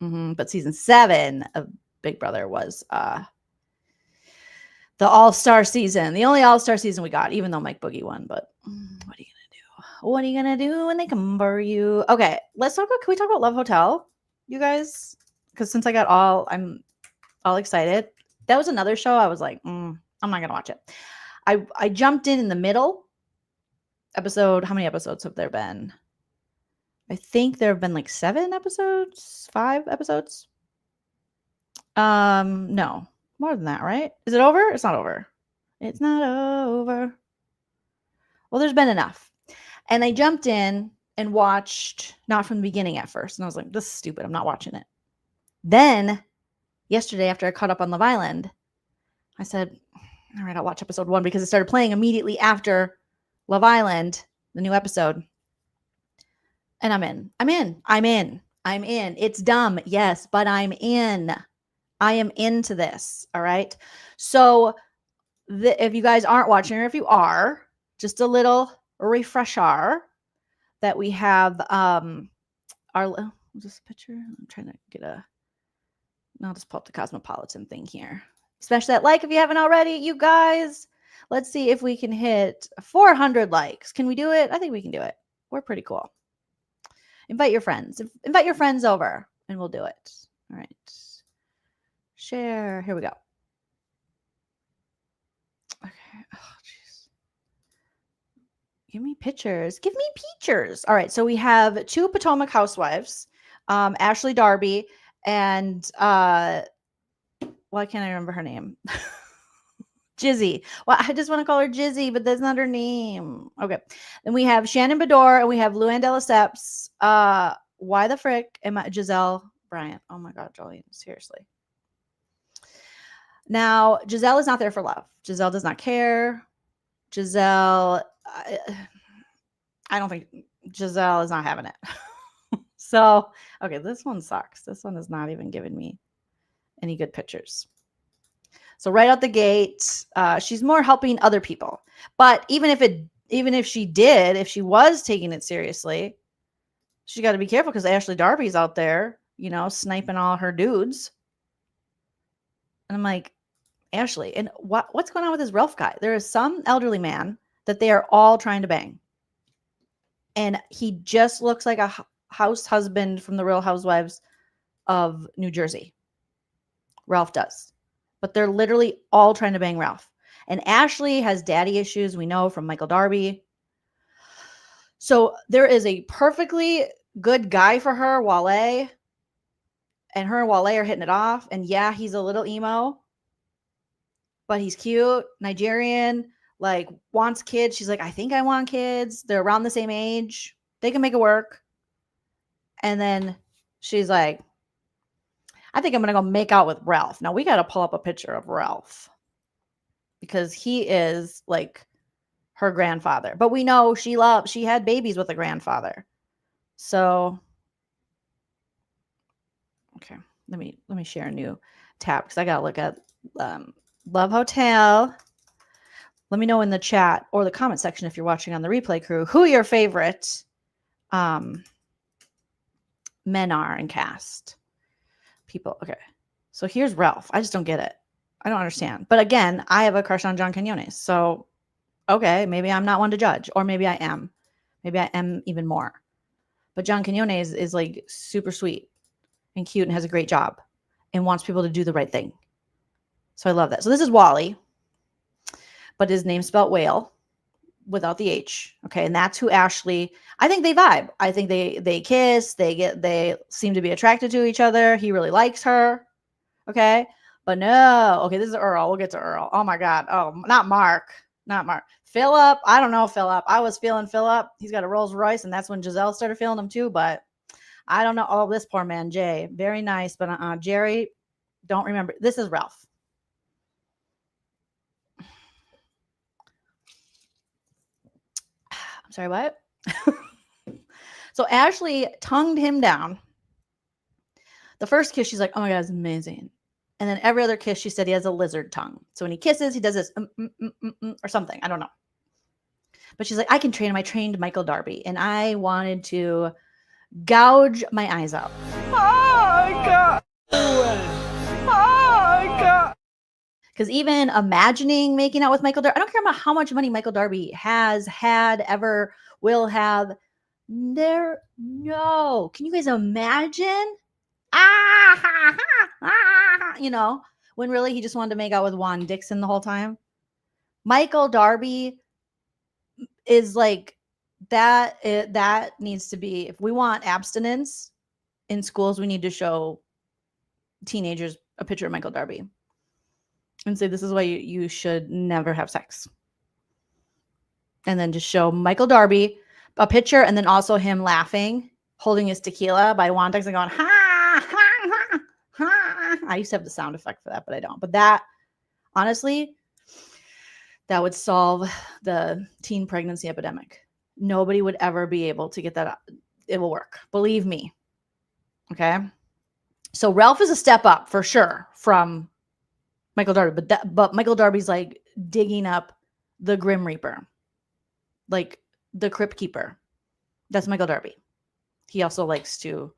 Mm-hmm. But season 7 of Big Brother was the All-Star season. The only All-Star season we got, even though Mike Boogie won. But what are you going to do? What are you going to do when they come for you? Okay, let's talk about, can we talk about Love Hotel, you guys? Because since I'm all excited. That was another show I was like, I'm not going to watch it. I jumped in the middle episode. How many episodes have there been? I think there have been like 7 episodes, 5 episodes. No, more than that, right? Is it over? It's not over. It's not over. Well, there's been enough. And I jumped in and watched, not from the beginning at first. And I was like, this is stupid. I'm not watching it. Then yesterday, after I caught up on Love Island, I said, all right, I'll watch episode 1 because it started playing immediately after Love Island, the new episode. And I'm in. It's dumb. Yes, but I'm in. I am into this. All right. So if you guys aren't watching, or if you are, just a little refresher that we have our this picture. I'm trying to get I'll just pull up the Cosmopolitan thing here. Smash that like if you haven't already, you guys. Let's see if we can hit 400 likes. Can we do it? I think we can do it. We're pretty cool. Invite your friends. Invite your friends over and we'll do it. All right. Share. Here we go. Okay. Oh, jeez. Give me pictures. Give me pictures. All right. So we have 2 Potomac housewives, Ashley Darby and why can't I remember her name? Jizzy. Well, I just want to call her Jizzy, but that's not her name. Okay. Then we have Shannon Bedore and we have Luann de Lesseps. Why the frick am I Giselle Bryant? Oh my God, Jolene. Seriously. Now, Giselle is not there for love. Giselle does not care. Giselle, I don't think Giselle is not having it. So, okay, this one sucks. This one is not even giving me any good pictures. So right out the gate, she's more helping other people. But even if she was taking it seriously, she got to be careful because Ashley Darby's out there, sniping all her dudes. And I'm like, Ashley, and what's going on with this Ralph guy? There is some elderly man that they are all trying to bang. And he just looks like a house husband from the Real Housewives of New Jersey. Ralph does. But they're literally all trying to bang Ralph. And Ashley has daddy issues, we know, from Michael Darby. So there is a perfectly good guy for her, Wale. And her and Wale are hitting it off. And yeah, he's a little emo. But he's cute, Nigerian, like wants kids. She's like, I think I want kids. They're around the same age. They can make it work. And then she's like, I think I'm going to go make out with Ralph. Now we got to pull up a picture of Ralph because he is like her grandfather. But we know she had babies with a grandfather. So Okay, let me share a new tab because I gotta look at Love Hotel. Let me know in the chat or the comment section if you're watching on the replay crew who your favorite men are in cast. People. Okay, so here's Ralph. I just don't get it. I don't understand. But again, I have a crush on John Quinones. So, okay, maybe I'm not one to judge, or maybe I am. Maybe I am even more. But John Quinones is like super sweet and cute and has a great job and wants people to do the right thing. So I love that. So this is Wally, but his name's spelled whale without the H. Okay. And that's who Ashley, I think they vibe. I think they kiss, they seem to be attracted to each other. He really likes her. Okay. But no. Okay. This is Earl. We'll get to Earl. Oh my God. Oh, not Mark. Philip. I don't know Philip. I was feeling Philip. He's got a Rolls Royce, and that's when Giselle started feeling him too. But I don't know. Oh, this poor man, Jay. Very nice. But Jerry, don't remember. This is Ralph. I'm sorry, what? So Ashley tongued him down. The first kiss, she's like, oh my God, it's amazing. And then every other kiss, she said he has a lizard tongue. So when he kisses, he does this or something. I don't know. But she's like, I can train him. I trained Michael Darby. And I wanted to gouge my eyes out. Oh, God. Oh, God. Because even imagining making out with Michael Darby, I don't care about how much money Michael Darby has, had, ever, will have. No. Can you guys imagine? You know, when really he just wanted to make out with Juan Dixon the whole time. Michael Darby is like that. That needs to be, if we want abstinence in schools, we need to show teenagers a picture of Michael Darby and say, this is why you should never have sex. And then just show Michael Darby a picture, and then also him laughing, holding his tequila by Juan Dixon going, ha, ha, ha, ha. I used to have the sound effect for that, but I don't. But that, honestly, that would solve the teen pregnancy epidemic. Nobody would ever be able to get that up. It will work. Believe me. Okay. So Ralph is a step up for sure from Michael Darby, but Michael Darby's like digging up the Grim Reaper, like the Crypt Keeper. That's Michael Darby. He also likes to,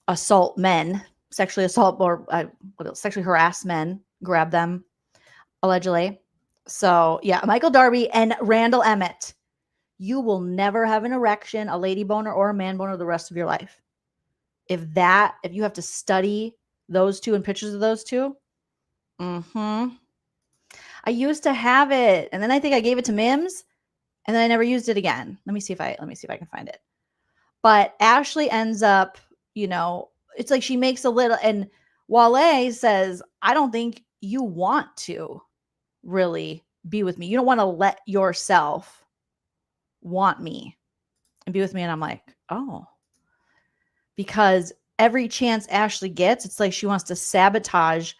assault men, sexually assault or sexually harass men, grab them, allegedly. So yeah, Michael Darby and Randall Emmett. You will never have an erection, a lady boner, or a man boner the rest of your life. If you have to study those two and pictures of those two. I used to have it, and then I think I gave it to Mims, and then I never used it again. Let me see if I can find it. But Ashley ends up, it's like she makes a little, and Wale says, I don't think you want to really be with me. You don't want to let yourself want me and be with me. And I'm like, oh, because every chance Ashley gets, it's like she wants to sabotage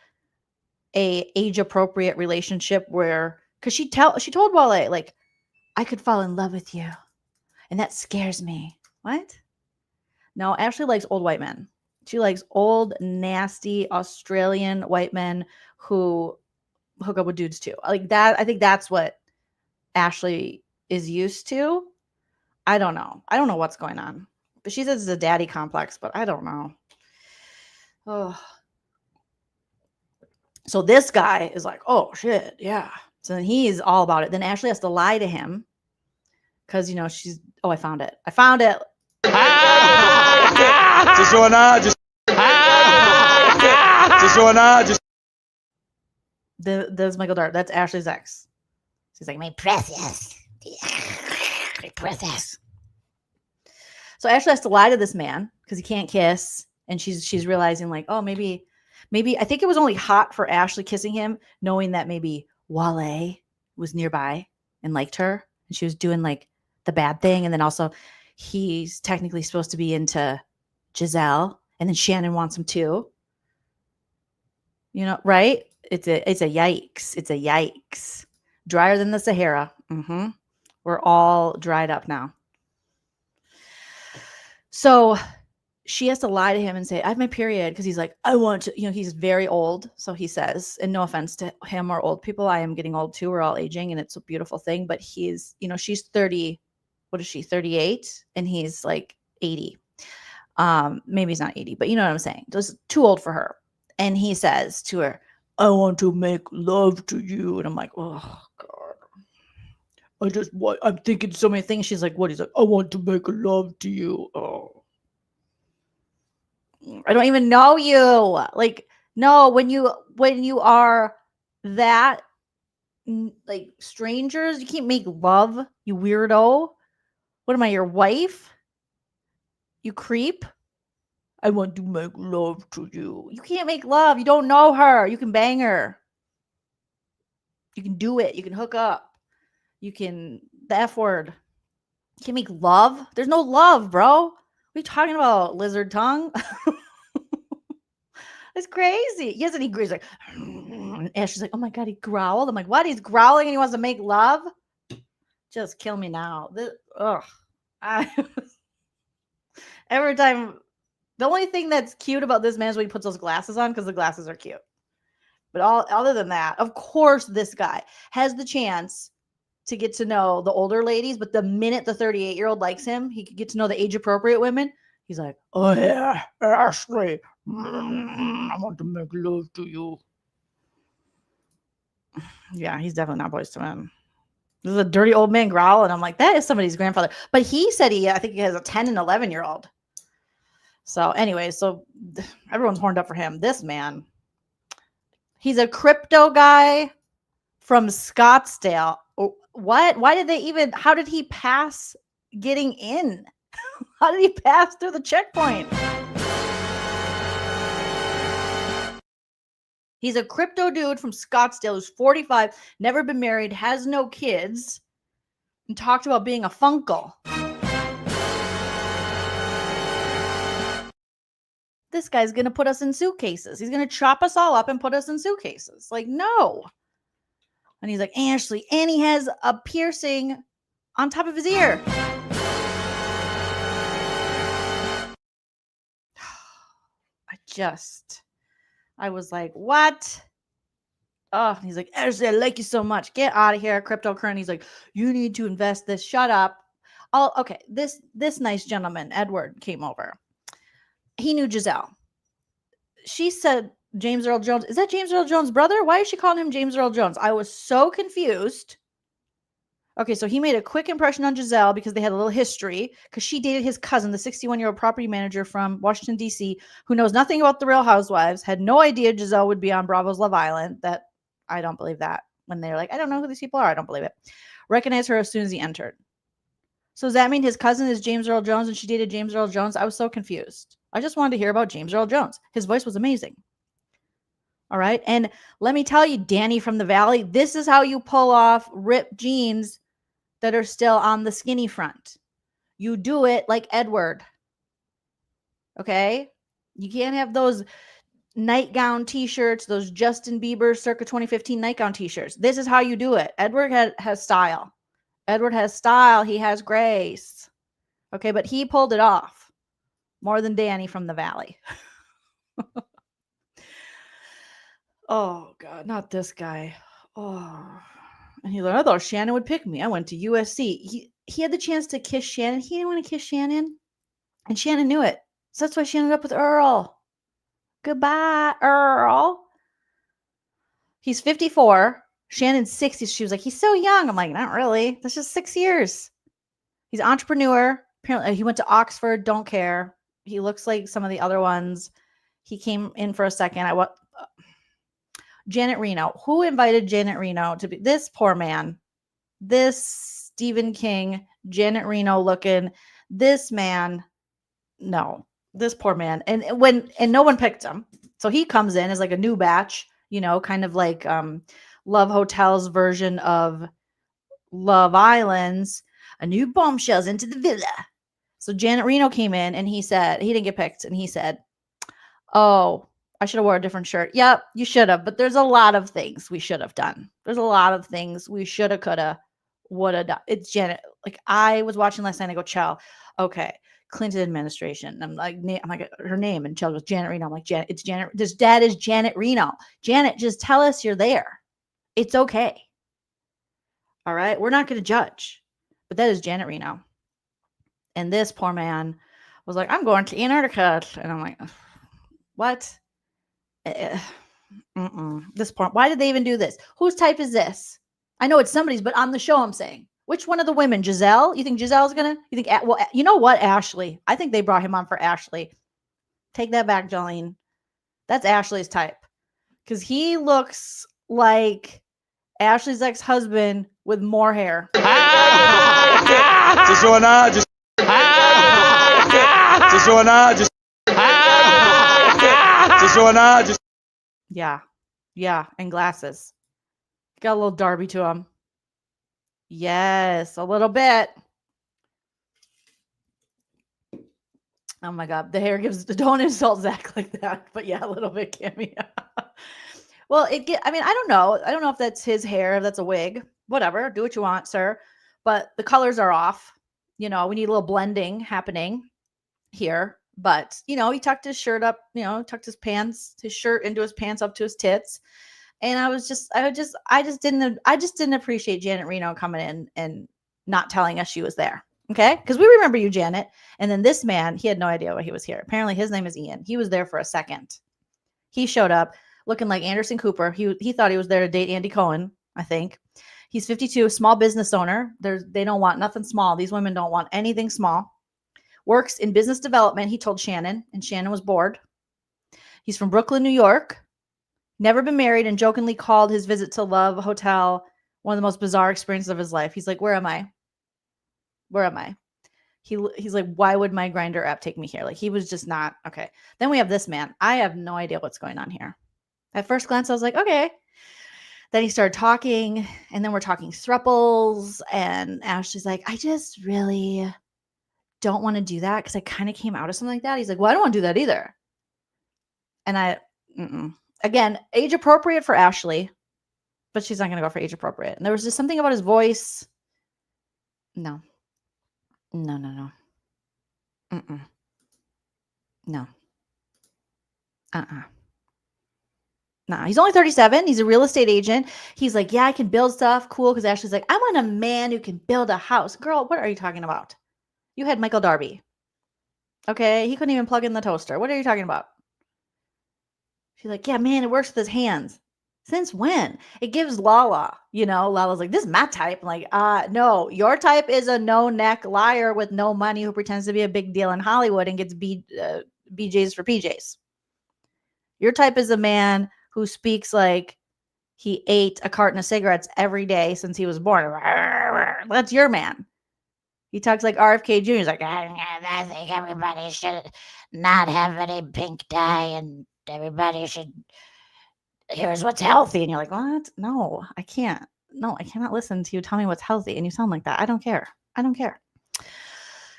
a age appropriate relationship where, because she told Wale, like, I could fall in love with you, and that scares me. What? No, Ashley likes old white men. She likes old, nasty Australian white men who hook up with dudes too. Like that. I think that's what Ashley is used to. I don't know. I don't know what's going on. But she says it's a daddy complex, but I don't know. Oh. So this guy is like, oh shit, yeah. So then he's all about it. Then Ashley has to lie to him because I found it. There's Michael Darby. That's Ashley's ex. She's like, my precious. My precious. So Ashley has to lie to this man because he can't kiss. And she's realizing like, oh, maybe I think it was only hot for Ashley kissing him, knowing that maybe Wale was nearby and liked her. And she was doing like the bad thing. And then also he's technically supposed to be into Giselle. And then Shannon wants him too. Right? It's a yikes. It's a yikes. Drier than the Sahara. We're all dried up now. So she has to lie to him and say, I have my period, because he's like, I want to, he's very old. So he says, and no offense to him or old people, I am getting old too. We're all aging and it's a beautiful thing. But he's, she's 30. What is she, 38? And he's like 80. Maybe he's not 80, but you know what I'm saying? Just too old for her. And he says to her, I want to make love to you. And I'm like, oh, God. I'm thinking so many things. She's like, what? He's like, I want to make love to you. Oh. I don't even know you. Like, no, when you are that like strangers, you can't make love, you weirdo. What am I, your wife? You creep. I want to make love to you. You can't make love. You don't know her. You can bang her. You can do it. You can hook up. You can, the F word. You can make love. There's no love, bro. What are you talking about, lizard tongue? It's crazy. Yes, and he's like, and Ashley's like, oh my God, he growled. I'm like, what? He's growling and he wants to make love? Just kill me now. Every time, the only thing that's cute about this man is when he puts those glasses on, because the glasses are cute. But other than that, of course, this guy has the chance to get to know the older ladies. But the minute the 38-year-old likes him, he could get to know the age-appropriate women. He's like, oh yeah, Ashley, I want to make love to you. Yeah, he's definitely not boys to men. This is a dirty old man growl, and I'm like, that is somebody's grandfather. But he said I think he has a 10 and 11-year-old. So anyway, so everyone's horned up for him. This man, he's a crypto guy from Scottsdale. What? Why did they even, how did he pass getting in? How did he pass through the checkpoint? He's a crypto dude from Scottsdale who's 45, never been married, has no kids, and talked about being a funkle. This guy's going to put us in suitcases. He's going to chop us all up and put us in suitcases. Like, no. And he's like, Ashley, and he has a piercing on top of his ear. I was like, what? Oh, he's like, Ashley, I like you so much. Get out of here, cryptocurrency. He's like, you need to invest this. Shut up. Okay. This nice gentleman, Edward, came over. He knew Giselle. She said, James Earl Jones. Is that James Earl Jones' brother? Why is she calling him James Earl Jones? I was so confused. Okay, so he made a quick impression on Giselle because they had a little history, because she dated his cousin, the 61-year-old property manager from Washington, D.C., who knows nothing about the Real Housewives, had no idea Giselle would be on Bravo's Love Island. That, I don't believe that. When they're like, I don't know who these people are. I don't believe it. Recognized her as soon as he entered. So does that mean his cousin is James Earl Jones and she dated James Earl Jones? I was so confused. I just wanted to hear about James Earl Jones. His voice was amazing. All right. And let me tell you, Danny from the Valley, this is how you pull off ripped jeans that are still on the skinny front. You do it like Edward. Okay? You can't have those nightgown t-shirts, those Justin Bieber circa 2015 nightgown t-shirts. This is how you do it. Edward has style. Edward has style. He has grace. Okay, but he pulled it off more than Danny from the Valley. Oh, God, not this guy. Oh. And he's like, I thought Shannon would pick me. I went to USC. He had the chance to kiss Shannon. He didn't want to kiss Shannon. And Shannon knew it. So that's why she ended up with Earl. Goodbye, Earl. He's 54. Shannon's 60. She was like, he's so young. I'm like, not really. That's just 6 years. He's an entrepreneur. Apparently, he went to Oxford. Don't care. He looks like some of the other ones. He came in for a second. Janet Reno. Who invited Janet Reno to be this poor man? This Stephen King, Janet Reno looking, this man. No, this poor man. And no one picked him. So he comes in as like a new batch, kind of like Love Hotel's version of Love Island's, a new Bombshells into the villa. So Janet Reno came in and he said, he didn't get picked. And he said, oh, I should have wore a different shirt. Yep, you should have. But there's a lot of things we should have done. There's a lot of things we should have, could have, would have done. It's Janet. Like, I was watching last night. I go, Chell, okay, Clinton administration. I'm like, her name. And Shelly goes, Janet Reno. I'm like, Janet, it's Janet. This dad is Janet Reno. Janet, just tell us you're there. It's okay. All right. We're not going to judge. But that is Janet Reno. And this poor man was like, I'm going to Antarctica. And I'm like, what? This poor, why did they even do this? Whose type is this? I know it's somebody's, but on the show, I'm saying, which one of the women? Giselle? You think Giselle's gonna? You think? Well, you know what? Ashley. I think they brought him on for Ashley. Take that back, Jolene. That's Ashley's type, because he looks like Ashley's ex-husband with more hair. Yeah, and glasses. Got a little Darby to him. Yes, a little bit. Oh my God, the hair gives. Don't insult Zach like that, but yeah, a little bit, Kimmy. Well, I mean, I don't know. I don't know if that's his hair, if that's a wig. Whatever, do what you want, sir. But the colors are off. We need a little blending happening here. But he tucked his shirt up. Tucked his shirt into his pants up to his tits. And I just didn't appreciate Janet Reno coming in and not telling us she was there. Okay. Because we remember you, Janet. And then this man, he had no idea why he was here. Apparently his name is Ian. He was there for a second. He showed up looking like Anderson Cooper. He thought he was there to date Andy Cohen, I think. He's 52, small business owner. They don't want nothing small. These women don't want anything small. Works in business development, he told Shannon, and Shannon was bored. He's from Brooklyn, New York. Never been married, and jokingly called his visit to Love Hotel one of the most bizarre experiences of his life. He's like, where am I? Where am I? He's like, why would my Grindr app take me here? Like, he was just not, okay. Then we have this man. I have no idea what's going on here. At first glance, I was like, okay. Then he started talking, and then we're talking throuples, and Ashley's like, I just really don't want to do that because I kind of came out of something like that. He's like, well, I don't want to do that either. And again, age appropriate for Ashley, but she's not going to go for age appropriate. And there was just something about his voice. No. No. No. Nah, he's only 37. He's a real estate agent. He's like, yeah, I can build stuff. Cool. Because Ashley's like, I want a man who can build a house. Girl, what are you talking about? You had Michael Darby. Okay. He couldn't even plug in the toaster. What are you talking about? She's like, yeah, man, it works with his hands. Since when? It gives Lala, Lala's like, this is my type. I'm like, no, your type is a no-neck liar with no money who pretends to be a big deal in Hollywood and gets BJs for PJs. Your type is a man who speaks like he ate a carton of cigarettes every day since he was born. That's your man. He talks like RFK Jr. He's like, I think everybody should not have any pink dye and everybody should, here's what's healthy. And you're like, what? No, I can't. No, I cannot listen to you tell me what's healthy. And you sound like that. I don't care.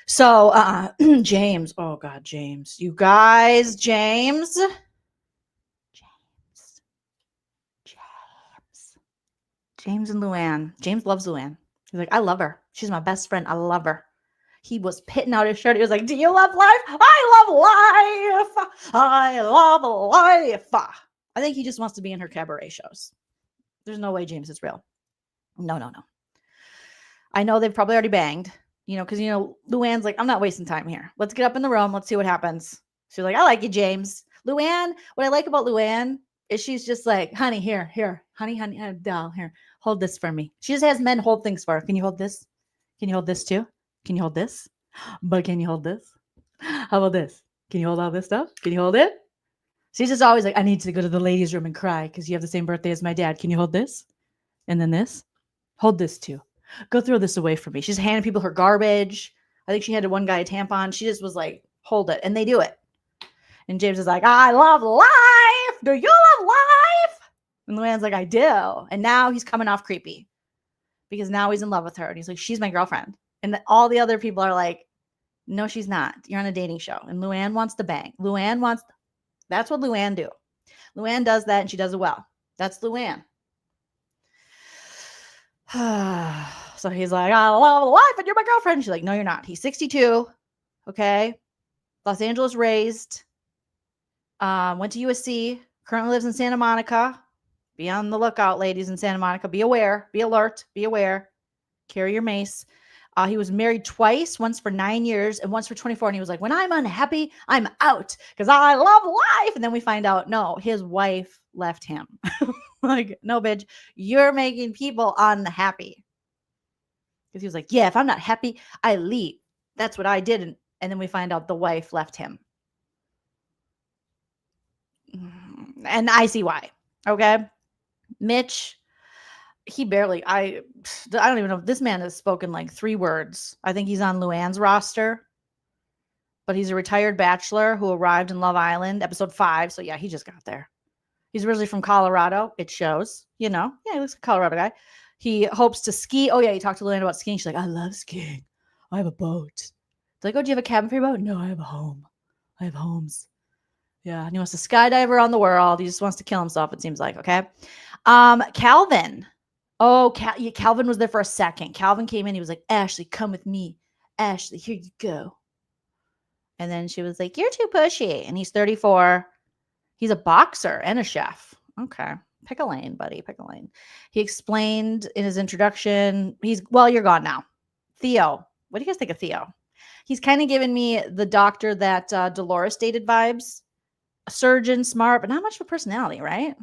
So, James. Oh, God, James. You guys, James and Luann. James loves Luann. He's like, I love her. She's my best friend. I love her. He was pitting out his shirt. He was like, do you love life? I love life. I love life. I think he just wants to be in her cabaret shows. There's no way James is real. No. I know they've probably already banged, because, Luann's like, I'm not wasting time here. Let's get up in the room. Let's see what happens. She's like, I like you, James. Luann, what I like about Luann is she's just like, honey, here, honey, doll, here, hold this for me. She just has men hold things for her. Can you hold this? Can you hold this too? Can you hold this? But can you hold this? How about this? Can you hold all this stuff? Can you hold it? She's just always like, I need to go to the ladies' room and cry because you have the same birthday as my dad. Can you hold this? And then this? Hold this too. Go throw this away for me. She's handing people her garbage. I think she handed one guy a tampon. She just was like, hold it. And they do it. And James is like, I love life. Do you love life? And Luann's like, I do. And now he's coming off creepy because now he's in love with her. And he's like, she's my girlfriend. And all the other people are like, no, she's not. You're on a dating show. And Luann wants to bang. That's what Luann do. Luann does that and she does it well. That's Luann. So he's like, I love life and you're my girlfriend. She's like, no, you're not. He's 62. Okay. Los Angeles raised, went to USC, currently lives in Santa Monica. Be on the lookout, ladies in Santa Monica. Be aware, be alert, be aware. Carry your mace. He was married twice, once for 9 years and once for 24. And he was like, when I'm unhappy, I'm out because I love life. And then we find out, no, his wife left him. Like, no, bitch, you're making people unhappy. Because he was like, yeah, if I'm not happy, I leave. That's what I did. And then we find out the wife left him. And I see why. Okay. Mitch, he barely, I don't even know if this man has spoken like 3 words. I think he's on Luann's roster, but he's a retired bachelor who arrived in Love Island, episode 5. So yeah, he just got there. He's originally from Colorado. It shows, you know. Yeah, he looks like a Colorado guy. He hopes to ski. Oh yeah, he talked to Luann about skiing. She's like, I love skiing. I have a boat. It's like, oh, do you have a cabin for your boat? No, I have a home. I have homes. Yeah, and he wants to skydive around the world. He just wants to kill himself, it seems like, okay? Calvin. Oh, Calvin was there for a second. Calvin came in. He was like, Ashley, come with me. Ashley, here you go. And then she was like, you're too pushy. And he's 34. He's a boxer and a chef. Okay. Pick a lane, buddy. Pick a lane. He explained in his introduction, you're gone now. Theo. What do you guys think of Theo? He's kind of given me the doctor that Dolores dated vibes. A surgeon, smart, but not much of a personality, right?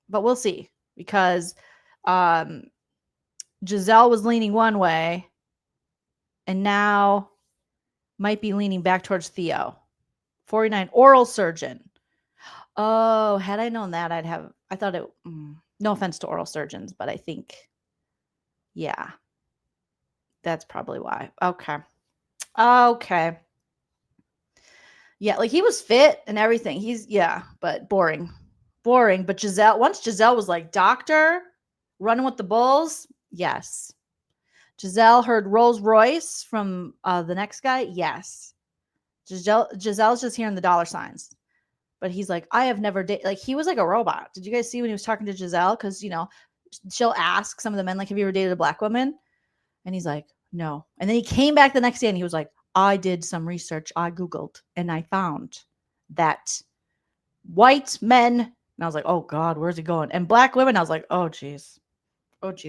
But we'll see, because Giselle was leaning one way and now might be leaning back towards Theo. 49, oral surgeon. Oh, had I known that, I thought it, no offense to oral surgeons, but I think, yeah, that's probably why. Okay. Yeah, like he was fit and everything. But boring. But once Giselle was like, doctor, running with the bulls, yes. Giselle heard Rolls Royce from the next guy, yes. Giselle's just hearing the dollar signs. But he's like, I have never dated. Like, he was like a robot. Did you guys see when he was talking to Giselle? Because, you know, she'll ask some of the men, like, have you ever dated a black woman? And he's like, no. And then he came back the next day and he was like, I did some research. I Googled and I found that white men, and I was like, oh God, where's he going? And black women, I was like, oh geez,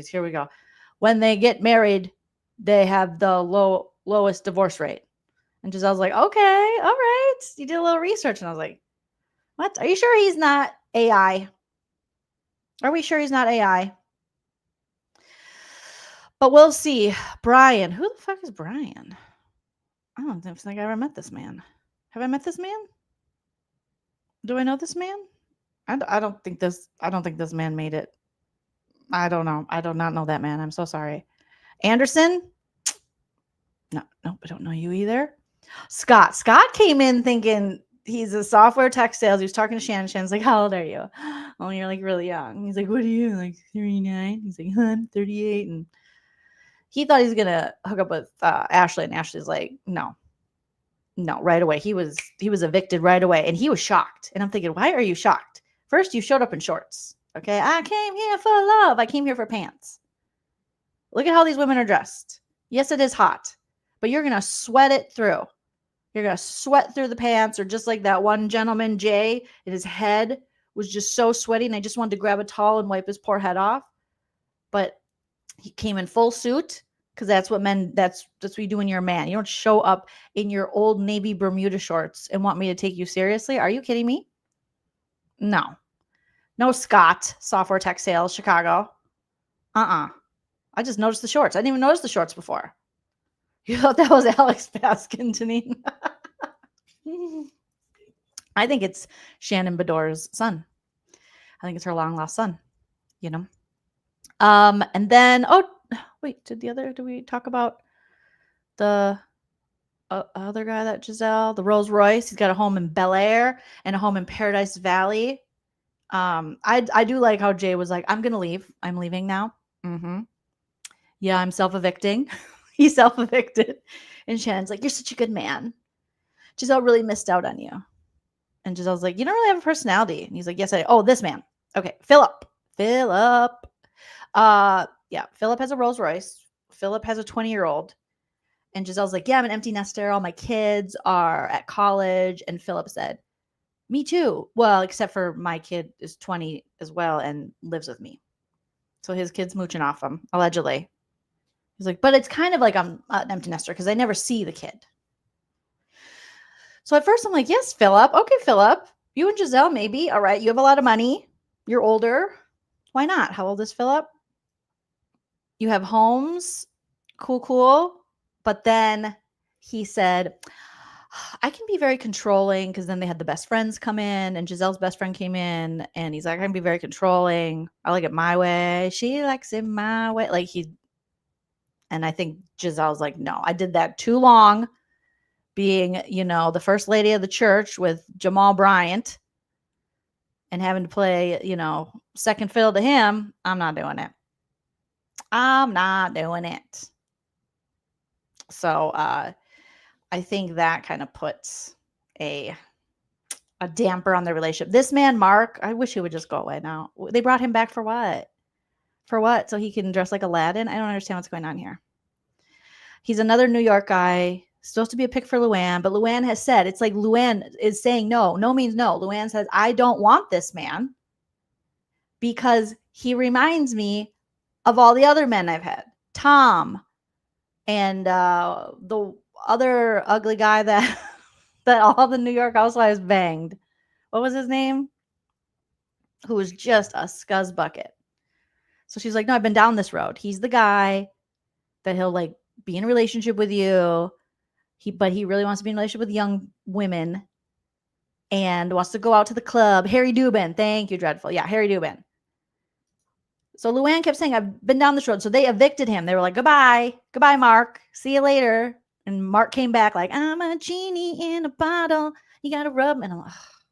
here we go. When they get married, they have the lowest divorce rate. And Giselle's like, okay, all right. You did a little research. And I was like, what? Are you sure he's not AI? Are we sure he's not AI? But we'll see. Brian. Who the fuck is Brian? I don't think I ever met this man. Have I met this man? Do I know this man? I don't think this man made it. I don't know. I do not know that man. I'm so sorry. Anderson? No, I don't know you either. Scott came in thinking he's a software tech sales. He was talking to Shannon. Shannon's like, how old are you? Oh, you're like really young. He's like, what are you? Like 39? He's like, I'm 38. And he thought he was going to hook up with Ashley. And Ashley's like, no, right away. He was evicted right away. And he was shocked. And I'm thinking, why are you shocked? First, you showed up in shorts. Okay. I came here for love. I came here for pants. Look at how these women are dressed. Yes, it is hot, but you're going to sweat it through. You're going to sweat through the pants, or just like that one gentleman, Jay, and his head was just so sweaty. And I just wanted to grab a towel and wipe his poor head off. But he came in full suit, because that's what you do when you're a man. You don't show up in your old Navy Bermuda shorts and want me to take you seriously. Are you kidding me? No, Scott, software tech sales, Chicago. I just noticed the shorts. I didn't even notice the shorts before. You thought that was Alex Baskin, Janine? I think it's Shannon Bedor's son. I think it's her long lost son, you know? And then, wait, did we talk about the other guy that Giselle, the Rolls Royce? He's got a home in Bel Air and a home in Paradise Valley. I do like how Jay was like, I'm going to leave. I'm leaving now. Mm-hmm. Yeah, I'm self-evicting. He's self-evicted. And Shannon's like, you're such a good man. Giselle really missed out on you. And Giselle's like, you don't really have a personality. And he's like, yes, I do. Oh, this man. Okay, Philip. Yeah, Philip has a Rolls Royce. Philip has a 20-year-old. And Giselle's like, yeah, I'm an empty nester. All my kids are at college. And Philip said, me too. Well, except for my kid is 20 as well and lives with me. So his kid's mooching off him, allegedly. He's like, but it's kind of like I'm an empty nester because I never see the kid. So at first I'm like, yes, Philip. Okay, Philip. You and Giselle, maybe. All right. You have a lot of money. You're older. Why not? How old is Philip? You have homes. Cool. But then he said, I can be very controlling because then they had the best friends come in and Giselle's best friend came in and he's like, I can be very controlling. I like it my way. She likes it my way. And I think Giselle's like, no, I did that too long being, the first lady of the church with Jamal Bryant and having to play, second fiddle to him. I'm not doing it. So, I think that kind of puts a damper on their relationship. This man, Mark, I wish he would just go away now. They brought him back for what? For what? So he can dress like Aladdin? I don't understand what's going on here. He's another New York guy, supposed to be a pick for Luann, but Luann has said, it's like Luann is saying no. No means no. Luann says, I don't want this man because he reminds me of all the other men I've had. Tom and the other ugly guy that all the New York housewives banged. What was his name? Who was just a scuzz bucket. So she's like, no, I've been down this road. He's the guy that he'll like be in a relationship with you. But he really wants to be in a relationship with young women and wants to go out to the club. Harry Dubin. Thank you, Dreadful. Yeah, Harry Dubin. So Luann kept saying, I've been down this road. So they evicted him. They were like, goodbye. Goodbye, Mark. See you later. And Mark came back like, I'm a genie in a bottle. You got to rub me. And I'm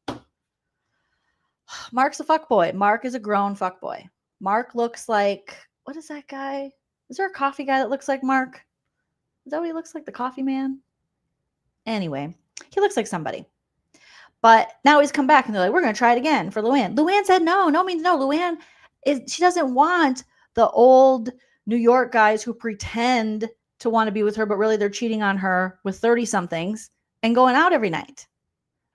like, Mark's a fuckboy. Mark is a grown fuckboy. Mark looks like, what is that guy? Is there a coffee guy that looks like Mark? Is that what he looks like? The coffee man? Anyway, he looks like somebody. But now he's come back and they're like, we're going to try it again for Luann. Luann said no. No means no. Luann she doesn't want the old New York guys who pretend to want to be with her, but really they're cheating on her with 30-somethings and going out every night.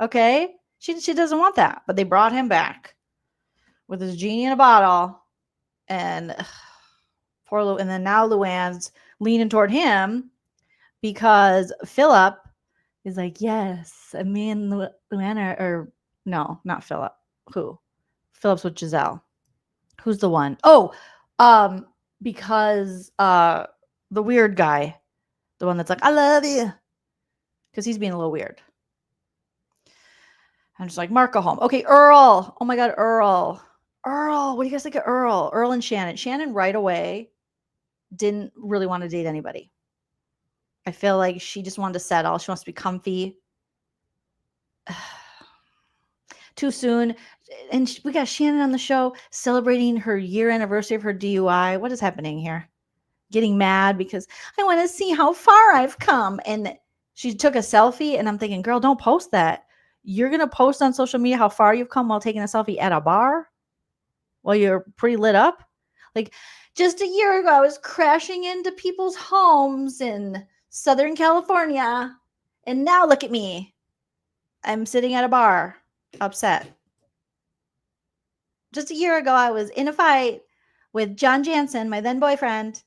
Okay? She doesn't want that. But they brought him back with his genie in a bottle. And and then now Luann's leaning toward him because Philip is like, yes, me and Luann or no, not Philip. Who? Philip's with Giselle. Who's the one? Oh, because the weird guy, the one that's like, I love you. Because he's being a little weird. I'm just like, Mark, go home. Okay, Earl. Oh my God, Earl. What do you guys think of Earl? Earl and Shannon. Shannon right away didn't really want to date anybody. I feel like she just wanted to settle. She wants to be comfy. Too soon. And we got Shannon on the show celebrating her year anniversary of her DUI. What is happening here? Getting mad because I want to see how far I've come. And she took a selfie and I'm thinking, girl, don't post that. You're going to post on social media how far you've come while taking a selfie at a bar while you're pretty lit up. Like just a year ago, I was crashing into people's homes in Southern California. And now look at me. I'm sitting at a bar upset. Just a year ago, I was in a fight with John Jansen, my then boyfriend,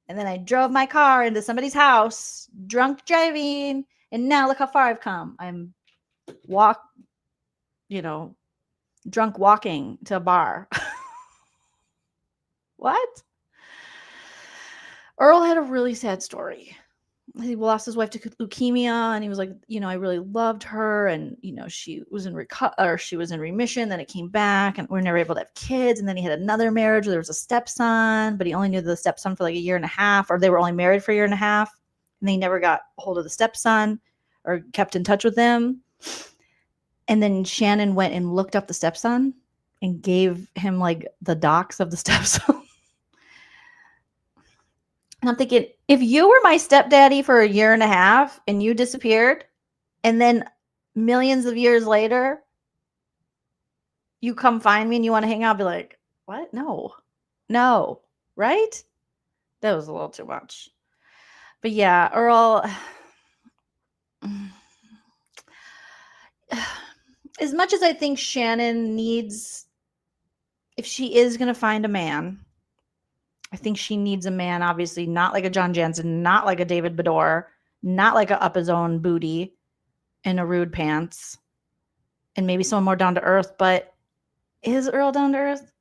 and then I drove my car into somebody's house, drunk driving, and now look how far I've come. I'm drunk walking to a bar. What? Earl had a really sad story. He lost his wife to leukemia, and he was like, I really loved her, and she was in remission. Then it came back, and we were never able to have kids. And then he had another marriage where there was a stepson, but he only knew the stepson for like a year and a half, or they were only married for a year and a half, and they never got a hold of the stepson or kept in touch with him. And then Shannon went and looked up the stepson and gave him like the docs of the stepson. And I'm thinking, if you were my stepdaddy for a year and a half and you disappeared, and then millions of years later, you come find me and you want to hang out, I'll be like, what? No, right? That was a little too much. But yeah, Earl, as much as I think Shannon needs, if she is going to find a man, I think she needs a man, obviously, not like a John Jansen, not like a David Bedore, not like a up his own booty and a rude pants, and maybe someone more down to earth. But is Earl down to earth?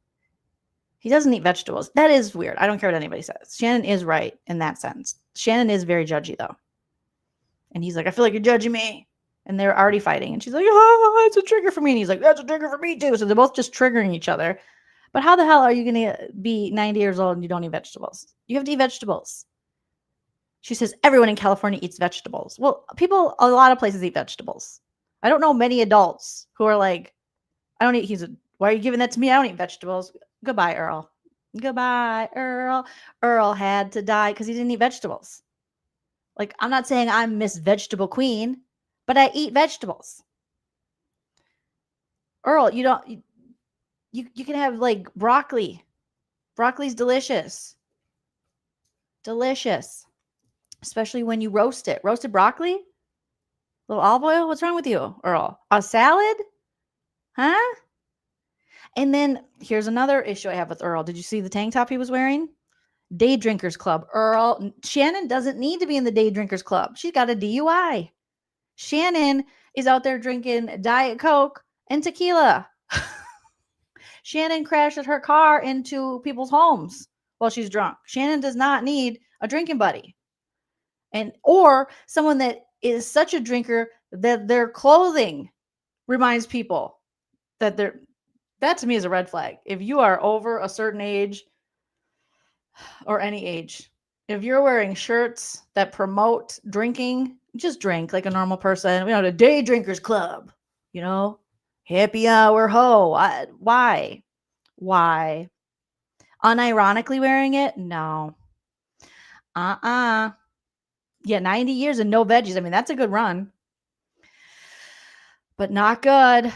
He doesn't eat vegetables. That is weird. I don't care what anybody says. Shannon is right in that sense. Shannon is very judgy, though. And he's like, I feel like you're judging me. And they're already fighting. And she's like, oh, it's a trigger for me. And he's like, that's a trigger for me, too. So they're both just triggering each other. But how the hell are you going to be 90 years old and you don't eat vegetables? You have to eat vegetables. She says, everyone in California eats vegetables. Well, people, a lot of places eat vegetables. I don't know many adults who are like, I don't eat, why are you giving that to me? I don't eat vegetables. Goodbye, Earl. Goodbye, Earl. Earl had to die because he didn't eat vegetables. Like, I'm not saying I'm Miss Vegetable Queen, but I eat vegetables. Earl, you can have like broccoli. Broccoli's delicious. Delicious. Especially when you roast it. Roasted broccoli? A little olive oil? What's wrong with you, Earl? A salad? Huh? And then here's another issue I have with Earl. Did you see the tank top he was wearing? Day Drinkers Club. Earl, Shannon doesn't need to be in the Day Drinkers Club. She's got a DUI. Shannon is out there drinking Diet Coke and tequila. Shannon crashes her car into people's homes while she's drunk. Shannon does not need a drinking buddy. Or someone that is such a drinker that their clothing reminds people that that to me is a red flag. If you are over a certain age or any age, if you're wearing shirts that promote drinking, just drink like a normal person. We know the Day Drinkers Club, happy hour ho. Why? Unironically wearing it? No. Yeah, 90 years and no veggies. I mean, that's a good run. But not good.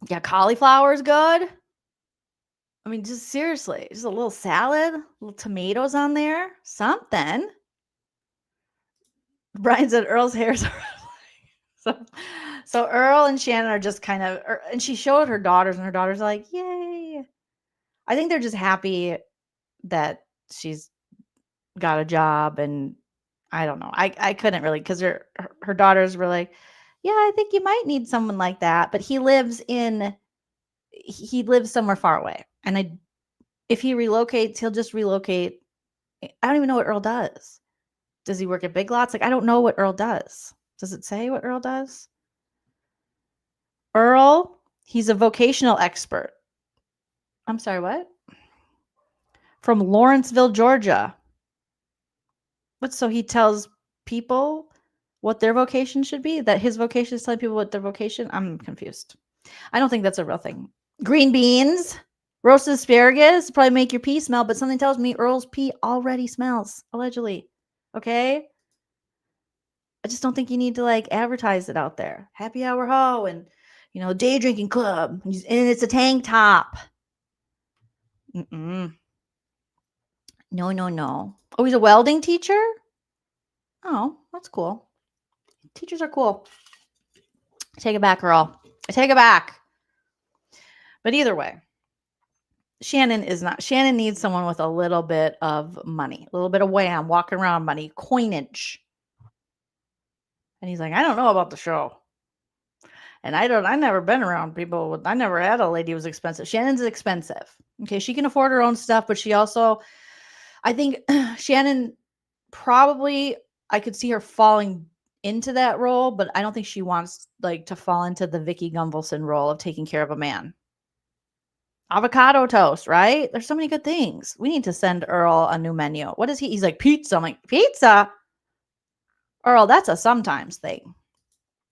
Yeah, cauliflower is good. I mean, just seriously, just a little salad, little tomatoes on there, something. Brian said Earl's hair is so Earl and Shannon are just kind of, and she showed her daughters, and her daughters are like, yay. I think they're just happy that she's got a job, and I don't know. I couldn't really, because her daughters were like, yeah, I think you might need someone like that, but he lives somewhere far away, and if he relocates, he'll just relocate. I don't even know what Earl does. Does he work at Big Lots? Like, I don't know what Earl does. Does it say what Earl does? Earl, he's a vocational expert. I'm sorry, what? From Lawrenceville, Georgia. So he tells people what their vocation should be? That his vocation is telling people what their vocation? I'm confused. I don't think that's a real thing. Green beans, roasted asparagus, probably make your pee smell, but something tells me Earl's pee already smells, allegedly. Okay? I just don't think you need to like advertise it out there. Happy hour ho and day drinking club. And it's a tank top. No. Oh, he's a welding teacher? Oh, that's cool. Teachers are cool. I take it back, Earl. I take it back. But either way, Shannon needs someone with a little bit of money, a little bit of wham, walking around money, coinage. And he's like, I don't know about the show. And I never been around people I never had a lady who was expensive. Shannon's expensive. Okay. She can afford her own stuff, but she also, I think Shannon probably, I could see her falling into that role, but I don't think she wants like to fall into the Vicky Gunvalson role of taking care of a man. Avocado toast, right? There's so many good things. We need to send Earl a new menu. What is he? He's like, pizza. I'm like, pizza? Earl, that's a sometimes thing.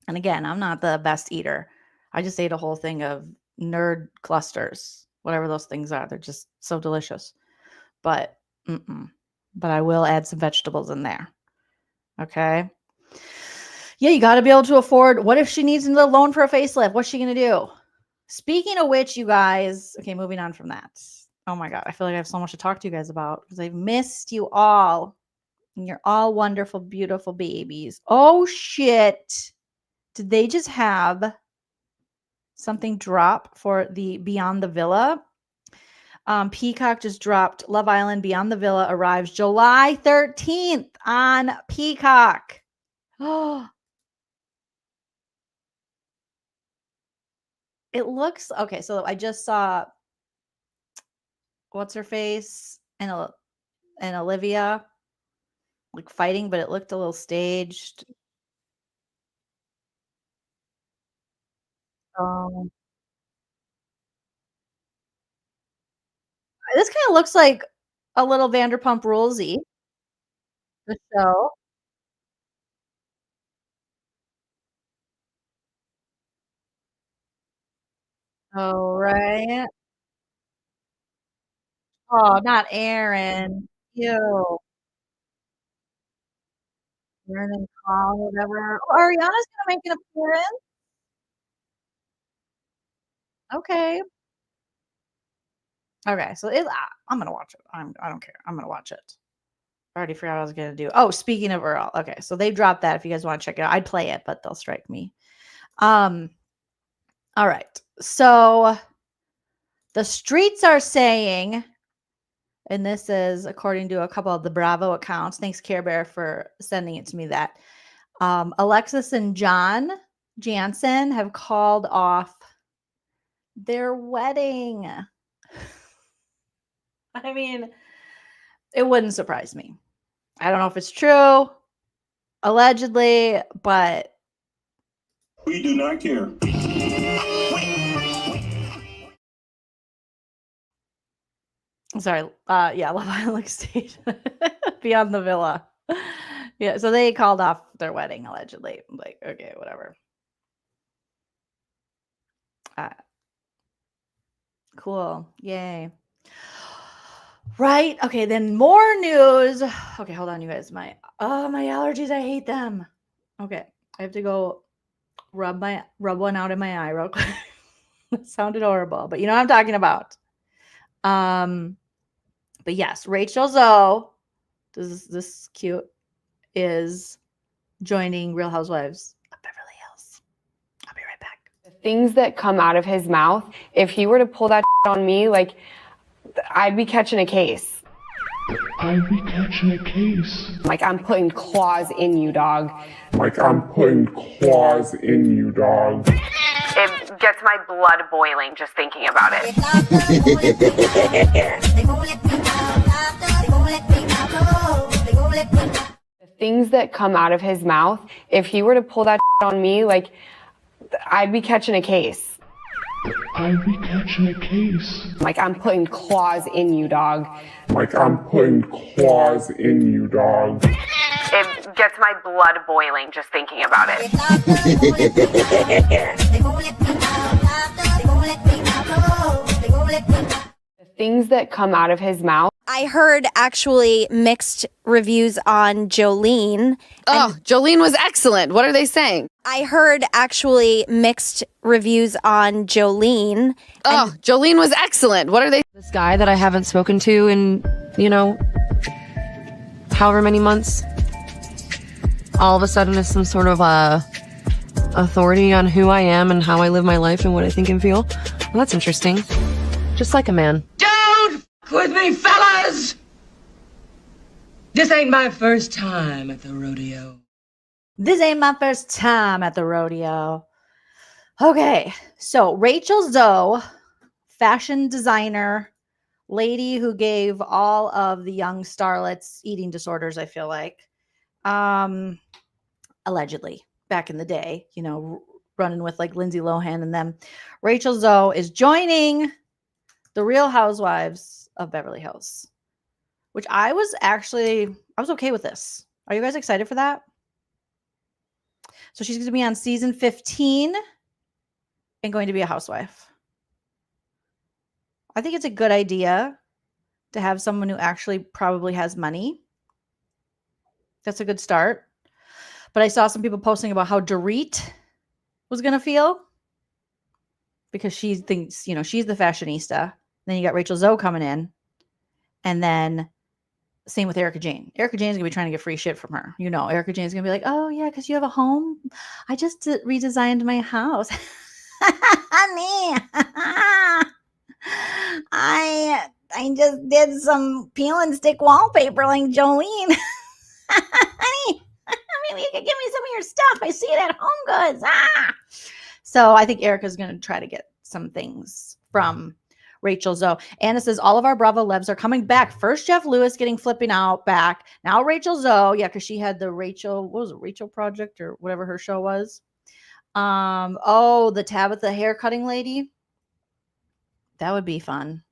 And again, I'm not the best eater. I just ate a whole thing of nerd clusters, whatever those things are. They're just so delicious. But I will add some vegetables in there. Okay. Yeah, you got to be able to afford. What if she needs a loan for a facelift? What's she going to do? Speaking of which, you guys, okay, moving on from that. Oh my God. I feel like I have so much to talk to you guys about because I've missed you all. And you're all wonderful, beautiful babies. Oh shit. Did they just have something drop for the Beyond the Villa? Peacock just dropped Love Island Beyond the Villa arrives July 13th on Peacock. Oh, it looks okay. So I just saw what's her face and Olivia like fighting, but it looked a little staged. Um, this kind of looks like a little Vanderpumprules-y, the show. Oh, right. Oh, not Aaron. Ew. Aaron and Paul, whatever. Oh, Ariana's gonna make an appearance. Okay. Okay, so I'm gonna watch it. I don't care. I'm gonna watch it. I already forgot what I was gonna do. Oh, speaking of Earl. Okay, so they dropped that. If you guys want to check it out, I'd play it, but they'll strike me. All right. So the streets are saying, and this is according to a couple of the Bravo accounts. Thanks, Care Bear, for sending it to me. That Alexis and John Jansen have called off their wedding. I mean, it wouldn't surprise me. I don't know if it's true, allegedly, but we do not care. Sorry. Yeah, Love Island stage Beyond the Villa. Yeah, so they called off their wedding allegedly. Like, okay, whatever. Cool. Yay. Right. Okay, then more news. Okay, hold on, you guys. My allergies, I hate them. Okay. I have to go rub one out in my eye real quick. It sounded horrible, but you know what I'm talking about. But yes, Rachel Zoe, this cute, is joining Real Housewives of Beverly Hills. I'll be right back. The things that come out of his mouth, if he were to pull that on me, like, I'd be catching a case. I'd be catching a case. Like, I'm putting claws in you, dog. Like, I'm putting claws in you, dog. It gets my blood boiling just thinking about it. The things that come out of his mouth, if he were to pull that on me, like, I'd be catching a case. I'd be catching a case. Like, I'm putting claws in you, dog. Like, I'm putting claws in you, dog. It gets my blood boiling just thinking about it. The things that come out of his mouth. I heard actually mixed reviews on Jolene. Oh, Jolene was excellent. What are they saying? I heard actually mixed reviews on Jolene. Oh, Jolene was excellent. What are they? This guy that I haven't spoken to in, however many months, all of a sudden is some sort of authority on who I am and how I live my life and what I think and feel. Well, that's interesting. Just like a man. Don't f with me, fellas! This ain't my first time at the rodeo. This ain't my first time at the rodeo. Okay, so Rachel Zoe, fashion designer, lady who gave all of the young starlets eating disorders, I feel like. Allegedly, back in the day, running with like Lindsay Lohan and them. Rachel Zoe is joining the Real Housewives of Beverly Hills, which I was okay with this. Are you guys excited for that? So she's going to be on season 15 and going to be a housewife. I think it's a good idea to have someone who actually probably has money. That's a good start. But I saw some people posting about how Dorit was going to feel because she thinks, she's the fashionista Then you got Rachel Zoe coming in. And then same with Erica Jane. Erica Jane's going to be trying to get free shit from her. You know, Erica Jane's going to be like, oh, yeah, because you have a home. I just redesigned my house. Honey, I just did some peel and stick wallpaper like Jolene. Honey, maybe you could give me some of your stuff. I see it at Home Goods. So I think Erica's going to try to get some things from Rachel Zoe. Anna says all of our Bravo Lebs are coming back. First Jeff Lewis getting flipping out back. Now Rachel Zoe. Yeah, because she had the Rachel, what was it, Rachel Project or whatever her show was. Oh, the Tabitha hair cutting lady. That would be fun.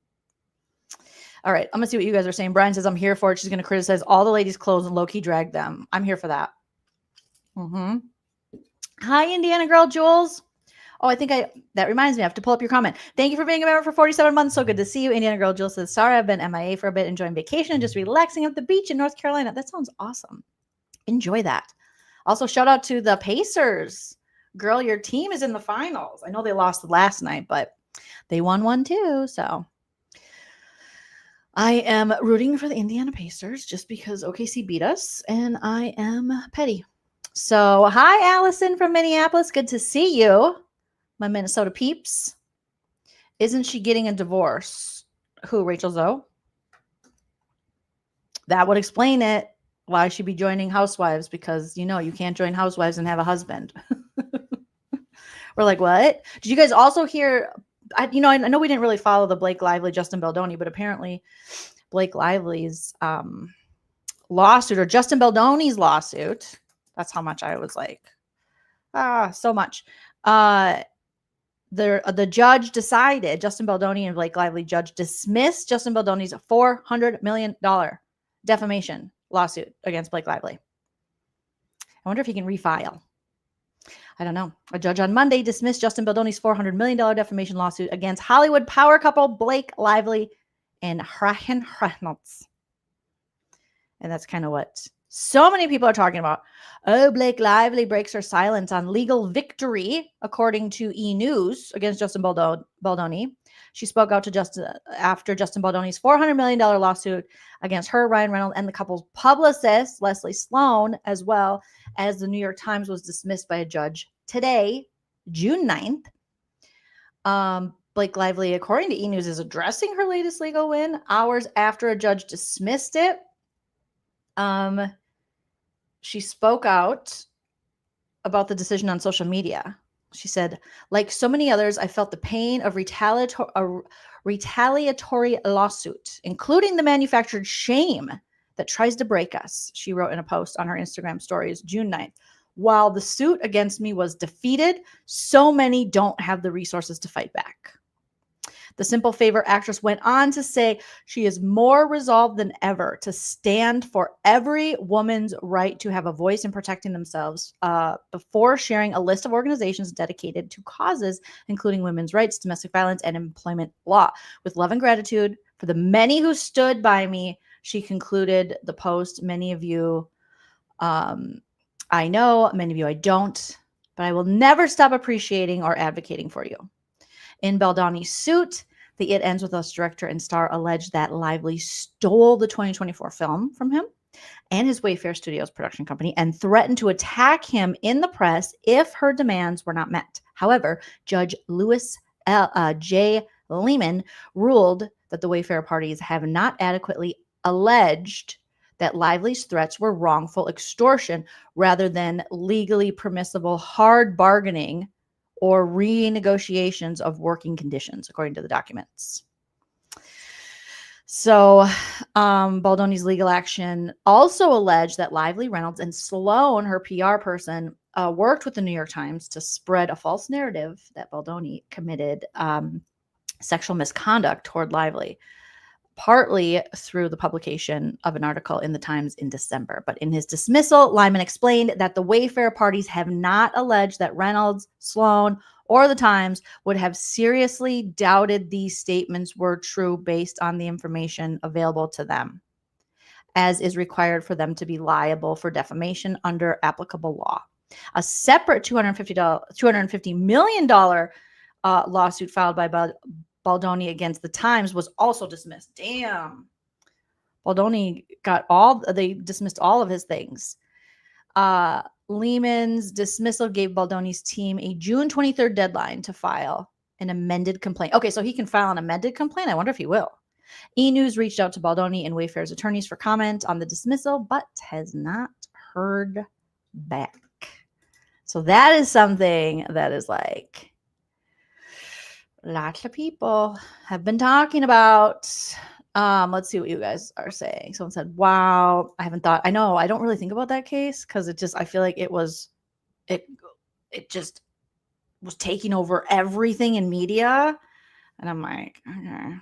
All right, I'm gonna see what you guys are saying. Brian says I'm here for it. She's gonna criticize all the ladies' clothes and low-key drag them. I'm here for that. Hi, Indiana girl, Jules. Oh, that reminds me, I have to pull up your comment. Thank you for being a member for 47 months. So good to see you. Indiana girl, Jules says, sorry, I've been MIA for a bit, enjoying vacation and just relaxing at the beach in North Carolina. That sounds awesome. Enjoy that. Also, shout out to the Pacers. Girl, your team is in the finals. I know they lost last night, but they won one too. So I am rooting for the Indiana Pacers just because OKC beat us and I am petty. So hi, Allison from Minneapolis. Good to see you. My Minnesota peeps. Isn't she getting a divorce? Who, Rachel Zoe? That would explain it. Why she'd be joining Housewives, because, you know, you can't join Housewives and have a husband. We're like, what? Did you guys also hear, I know we didn't really follow the Blake Lively, Justin Baldoni, but apparently Blake Lively's lawsuit, or Justin Baldoni's lawsuit, that's how much I was like, so much. The judge decided, Justin Baldoni and Blake Lively judge dismissed Justin Baldoni's $400 million defamation lawsuit against Blake Lively. I wonder if he can refile. I don't know. A judge on Monday dismissed Justin Baldoni's $400 million defamation lawsuit against Hollywood power couple Blake Lively and Ryan Reynolds. And that's kind of what so many people are talking about. Oh, Blake Lively breaks her silence on legal victory, according to E! News, against Justin Baldoni. She spoke out to after Justin Baldoni's $400 million lawsuit against her, Ryan Reynolds, and the couple's publicist, Leslie Sloan, as well as the New York Times was dismissed by a judge today, June 9th. Blake Lively, according to E! News, is addressing her latest legal win hours after a judge dismissed it. She spoke out about the decision on social media. She said, like so many others, I felt the pain of retaliatory lawsuit, including the manufactured shame that tries to break us, she wrote in a post on her Instagram stories, June 9th. While the suit against me was defeated, so many don't have the resources to fight back. The Simple Favor actress went on to say she is more resolved than ever to stand for every woman's right to have a voice in protecting themselves, before sharing a list of organizations dedicated to causes, including women's rights, domestic violence, and employment law. With love and gratitude for the many who stood by me, she concluded the post. Many of you I know, many of you I don't, but I will never stop appreciating or advocating for you. In Baldoni's suit, the It Ends With Us director and star alleged that Lively stole the 2024 film from him and his Wayfair Studios production company and threatened to attack him in the press if her demands were not met. However, Judge Louis J. Lehman ruled that the Wayfair parties have not adequately alleged that Lively's threats were wrongful extortion rather than legally permissible hard bargaining or renegotiations of working conditions, according to the documents. So Baldoni's legal action also alleged that Lively, Reynolds, and Sloan, her PR person, worked with the New York Times to spread a false narrative that Baldoni committed sexual misconduct toward Lively, partly through the publication of an article in the Times in December. But in his dismissal, Lyman explained that the Wayfair parties have not alleged that Reynolds, Sloan, or the Times would have seriously doubted these statements were true based on the information available to them, as is required for them to be liable for defamation under applicable law. A separate $250 million lawsuit filed by Baldoni against the Times was also dismissed. Damn. Baldoni they dismissed all of his things. Lehman's dismissal gave Baldoni's team a June 23rd deadline to file an amended complaint. Okay, so he can file an amended complaint. I wonder if he will. E! News reached out to Baldoni and Wayfair's attorneys for comment on the dismissal, but has not heard back. So that is something that is like lots of people have been talking about. Let's see what you guys are saying. Someone said, wow, I don't really think about that case because I feel like it just was taking over everything in media. And I'm like, okay.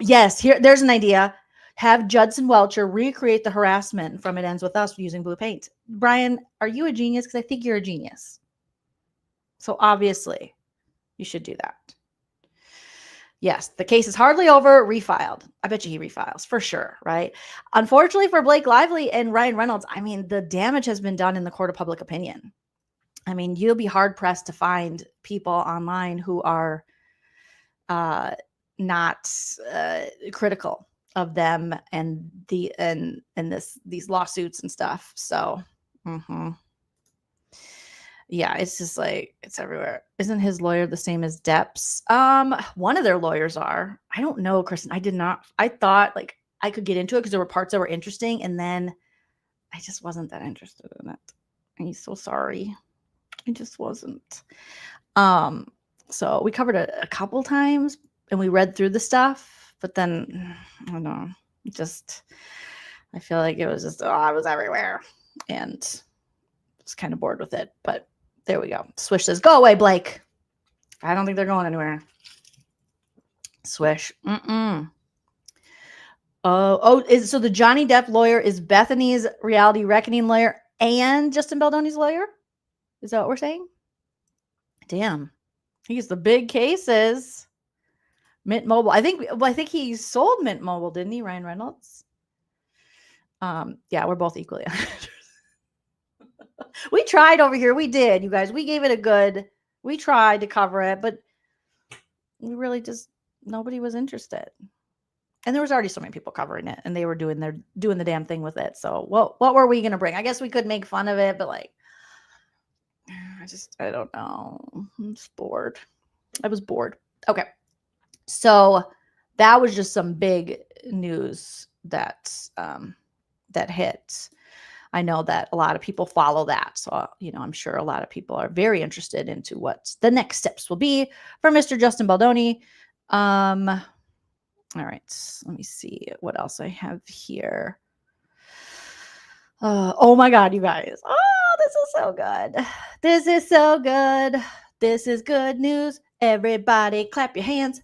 Yes, there's an idea. Have Judson Welcher recreate the harassment from It Ends With Us using blue paint. Brian, are you a genius? Because I think you're a genius. So obviously you should do that. Yes, the case is hardly over, refiled. I bet you he refiles for sure, right? Unfortunately for Blake Lively and Ryan Reynolds, I mean, the damage has been done in the court of public opinion. I mean, you'll be hard pressed to find people online who are not critical of them and these lawsuits and stuff. So, yeah, it's just like it's everywhere. Isn't his lawyer the same as Depp's? One of their lawyers are. I don't know, Kristen. I thought like I could get into it because there were parts that were interesting, and then I just wasn't that interested in it. I'm so sorry. I just wasn't. So we covered it a couple times and we read through the stuff, but then I don't know. I feel like it was just I was everywhere and was kind of bored with it. But there we go. Swish says, "Go away, Blake." I don't think they're going anywhere. Swish. So the Johnny Depp lawyer is Bethany's Reality Reckoning lawyer and Justin Baldoni's lawyer? Is that what we're saying? Damn. He's the big cases. Mint Mobile. I think he sold Mint Mobile, didn't he, Ryan Reynolds? Yeah, we're both equally. We tried over here. We did, you guys. We gave it we tried to cover it, but we really nobody was interested. And there was already so many people covering it, and they were doing the damn thing with it. So what were we gonna bring? I guess we could make fun of it, but like, I don't know. I'm just bored. I was bored. Okay. So that was just some big news that hit. I know that a lot of people follow that. So, I'm sure a lot of people are very interested into what the next steps will be for Mr. Justin Baldoni. All right. Let me see what else I have here. Oh my God, you guys. Oh, this is so good. This is so good. This is good news. Everybody clap your hands.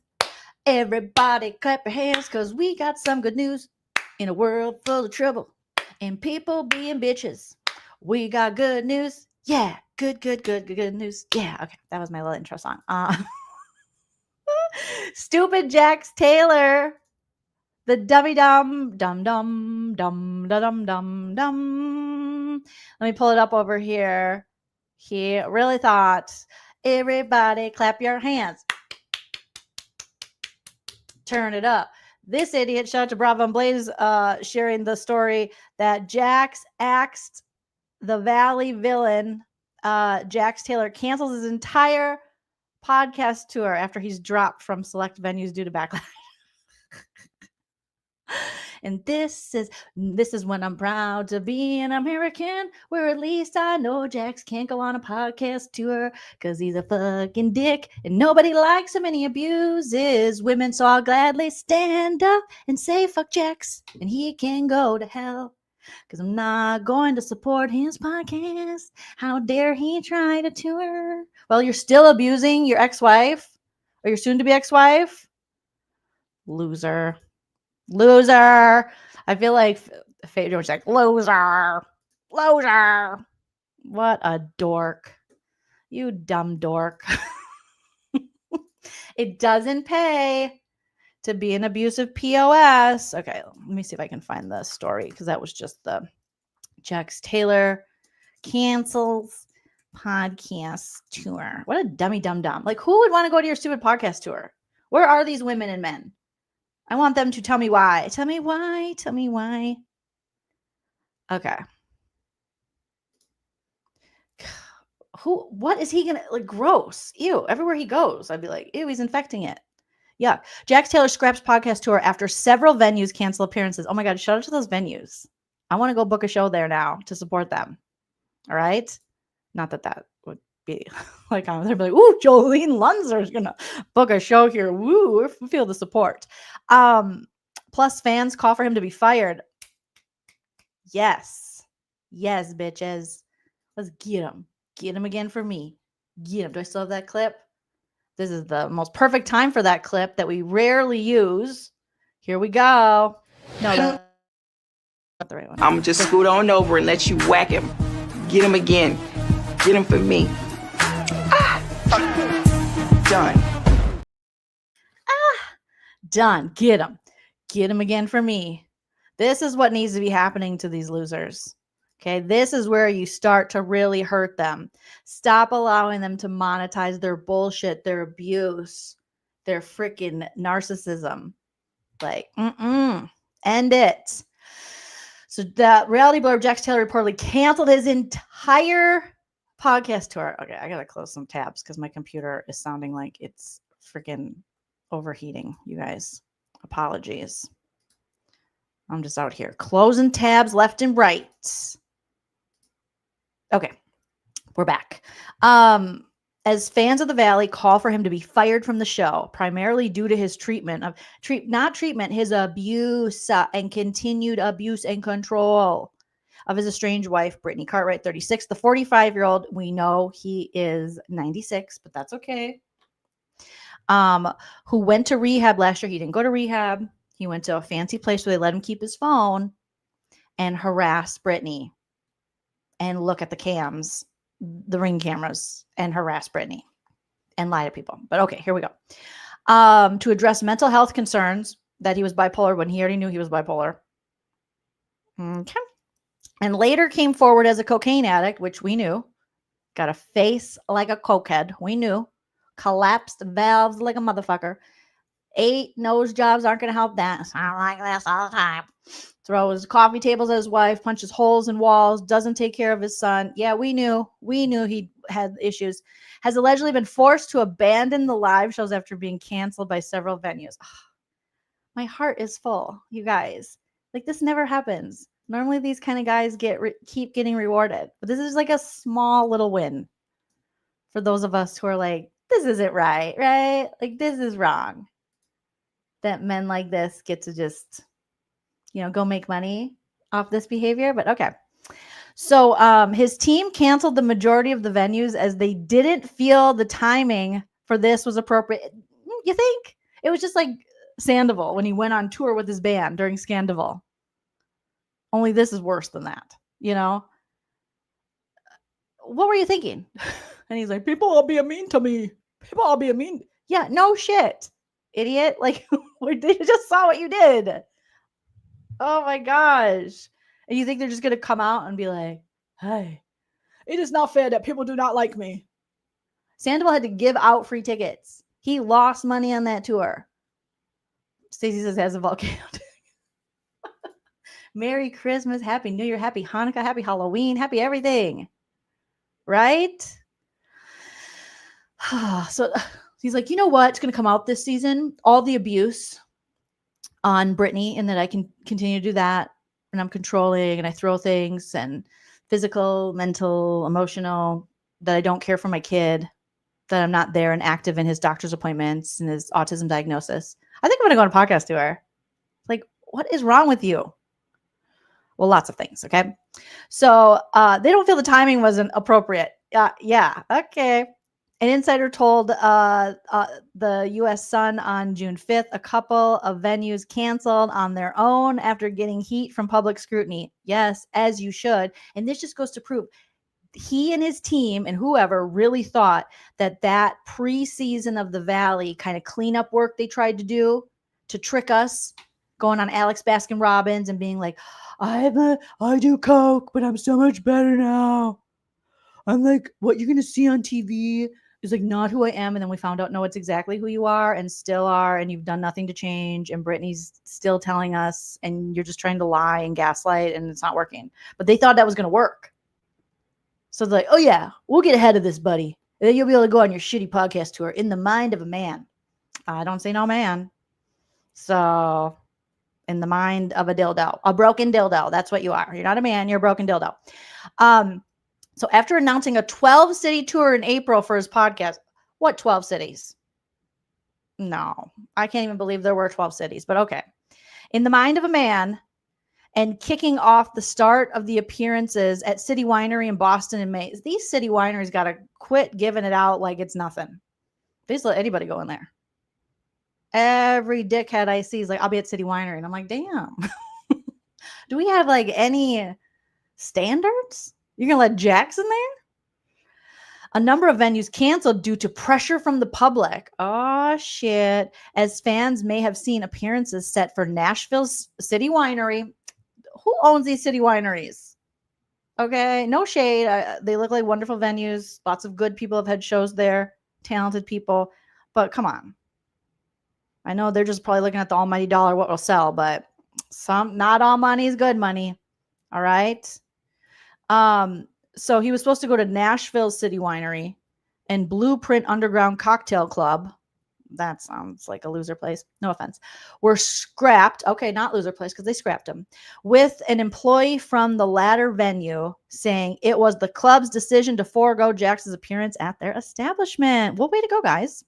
Everybody clap your hands because we got some good news in a world full of trouble and people being bitches. We got good news. Yeah. Good news. Yeah. Okay. That was my little intro song. Stupid Jax Taylor. The dummy dum dum dum dum dum dum dum. Let me pull it up over here. He really thought, everybody clap your hands. Turn it up. This idiot, shout out to Bravo and Blaze, sharing the story that Jax asked the Valley villain, Jax Taylor, cancels his entire podcast tour after he's dropped from select venues due to backlash. And this is when I'm proud to be an American, where at least I know Jax can't go on a podcast tour because he's a fucking dick and nobody likes him and he abuses women. So I'll gladly stand up and say fuck Jax and he can go to hell because I'm not going to support his podcast. How dare he try to tour? Well, you're still abusing your ex-wife or your soon-to-be ex-wife. Loser. I feel like Faye Jones like loser. What a dork. You dumb dork. It doesn't pay to be an abusive POS. Okay, let me see if I can find the story because that was just the Jax Taylor cancels podcast tour. What a dummy dumb. Like, who would want to go to your stupid podcast tour? Where are these women and men? I want them to tell me why. Tell me why. Tell me why. Okay. What is he gonna, like, gross? Ew. Everywhere he goes, I'd be like, ew, he's infecting it. Yuck. Jax Taylor scraps podcast tour after several venues cancel appearances. Oh my God, shout out to those venues. I want to go book a show there now to support them. All right. Not that would be like, they'd be like, ooh, Joleen Lunzer is gonna book a show here. Woo, feel the support. Plus fans call for him to be fired. Yes, bitches. Let's get him. Get him again for me. Get him. Do I still have that clip? This is the most perfect time for that clip that we rarely use. Here we go. No, that's not the right one. I'm just scoot on over and let you whack him. Get him again. Get him for me. Done. Done. Get him. Get him again for me. This is what needs to be happening to these losers. Okay, this is where you start to really hurt them. Stop allowing them to monetize their bullshit, their abuse, their freaking narcissism. Like, end it. So that reality blurb, Jax Taylor reportedly canceled his entire podcast tour. Okay, I gotta close some tabs because my computer is sounding like it's freaking overheating, you guys. Apologies. I'm just out here closing tabs left and right. Okay, we're back. As fans of the Valley call for him to be fired from the show, primarily due to his his abuse and continued abuse and control of his estranged wife, Brittany Cartwright, 36. The 45-year-old, we know he is 96, but that's okay. Who went to rehab last year. He didn't go to rehab. He went to a fancy place where they let him keep his phone and harass Brittany and look at the cams, the ring cameras, and harass Brittany and lie to people. But okay, here we go. To address mental health concerns that he was bipolar when he already knew he was bipolar. Okay. And later came forward as a cocaine addict, which we knew. Got a face like a cokehead. We knew. Collapsed valves like a motherfucker. 8 nose jobs aren't going to help that. Sound like this all the time. Throws coffee tables at his wife, punches holes in walls, doesn't take care of his son. Yeah, we knew he had issues. Has allegedly been forced to abandon the live shows after being canceled by several venues. Ugh, my heart is full, you guys. Like, this never happens. Normally these kind of guys keep getting rewarded. But this is like a small little win for those of us who are like, this isn't right? Like, this is wrong. That men like this get to just, go make money off this behavior. But okay. So his team canceled the majority of the venues as they didn't feel the timing for this was appropriate. You think? It was just like Sandoval when he went on tour with his band during Scandival. Only this is worse than that, What were you thinking? And he's like, people are being mean to me. People are being mean. Yeah, no shit, idiot. Like, they just saw what you did. Oh my gosh. And you think they're just going to come out and be like, hey, it is not fair that people do not like me. Sandoval had to give out free tickets. He lost money on that tour. Stacey says has a volcano. Merry Christmas, Happy New Year, Happy Hanukkah, Happy Halloween, Happy everything. Right? So he's like, you know what's going to come out this season? All the abuse on Brittany, and that I can continue to do that. And I'm controlling and I throw things and physical, mental, emotional, that I don't care for my kid, that I'm not there and active in his doctor's appointments and his autism diagnosis. I think I'm going to go on a podcast tour. Like, what is wrong with you? Well, lots of things. Okay. So they don't feel the timing wasn't appropriate. Yeah. Okay. An insider told the U.S. Sun on June 5th, a couple of venues canceled on their own after getting heat from public scrutiny. Yes, as you should. And this just goes to prove he and his team and whoever really thought that preseason of the Valley kind of cleanup work they tried to do to trick us, going on Alex Baskin-Robbins and being like, I do coke, but I'm so much better now. I'm like what you're going to see on TV It's like not who I am. And then we found out, no, it's exactly who you are and still are. And you've done nothing to change. And Brittany's still telling us, and you're just trying to lie and gaslight, and it's not working. But they thought that was going to work. So they're like, oh yeah, we'll get ahead of this, buddy. And then you'll be able to go on your shitty podcast tour in the mind of a man. I don't say no man. So in the mind of a dildo, a broken dildo. That's what you are. You're not a man. You're a broken dildo. So after announcing a 12-city tour in April for his podcast, what 12 cities? No, I can't even believe there were 12 cities, but okay. In the mind of a man, and kicking off the start of the appearances at City Winery in Boston in May. These city wineries got to quit giving it out like it's nothing. They just let anybody go in there. Every dickhead I see is like, I'll be at City Winery. And I'm like, damn. Do we have like any standards? You're going to let Jax in there? A number of venues canceled due to pressure from the public. Oh, shit. As fans may have seen appearances set for Nashville's City Winery. Who owns these city wineries? Okay, no shade. They look like wonderful venues. Lots of good people have had shows there. Talented people. But come on. I know they're just probably looking at the almighty dollar, what will sell, but not all money is good money. All right. So he was supposed to go to Nashville City Winery and Blueprint Underground Cocktail Club. That sounds like a loser place. No offense. Were scrapped. Okay, not loser place because they scrapped him. With an employee from the latter venue saying it was the club's decision to forego Jax's appearance at their establishment. Well, way to go, guys.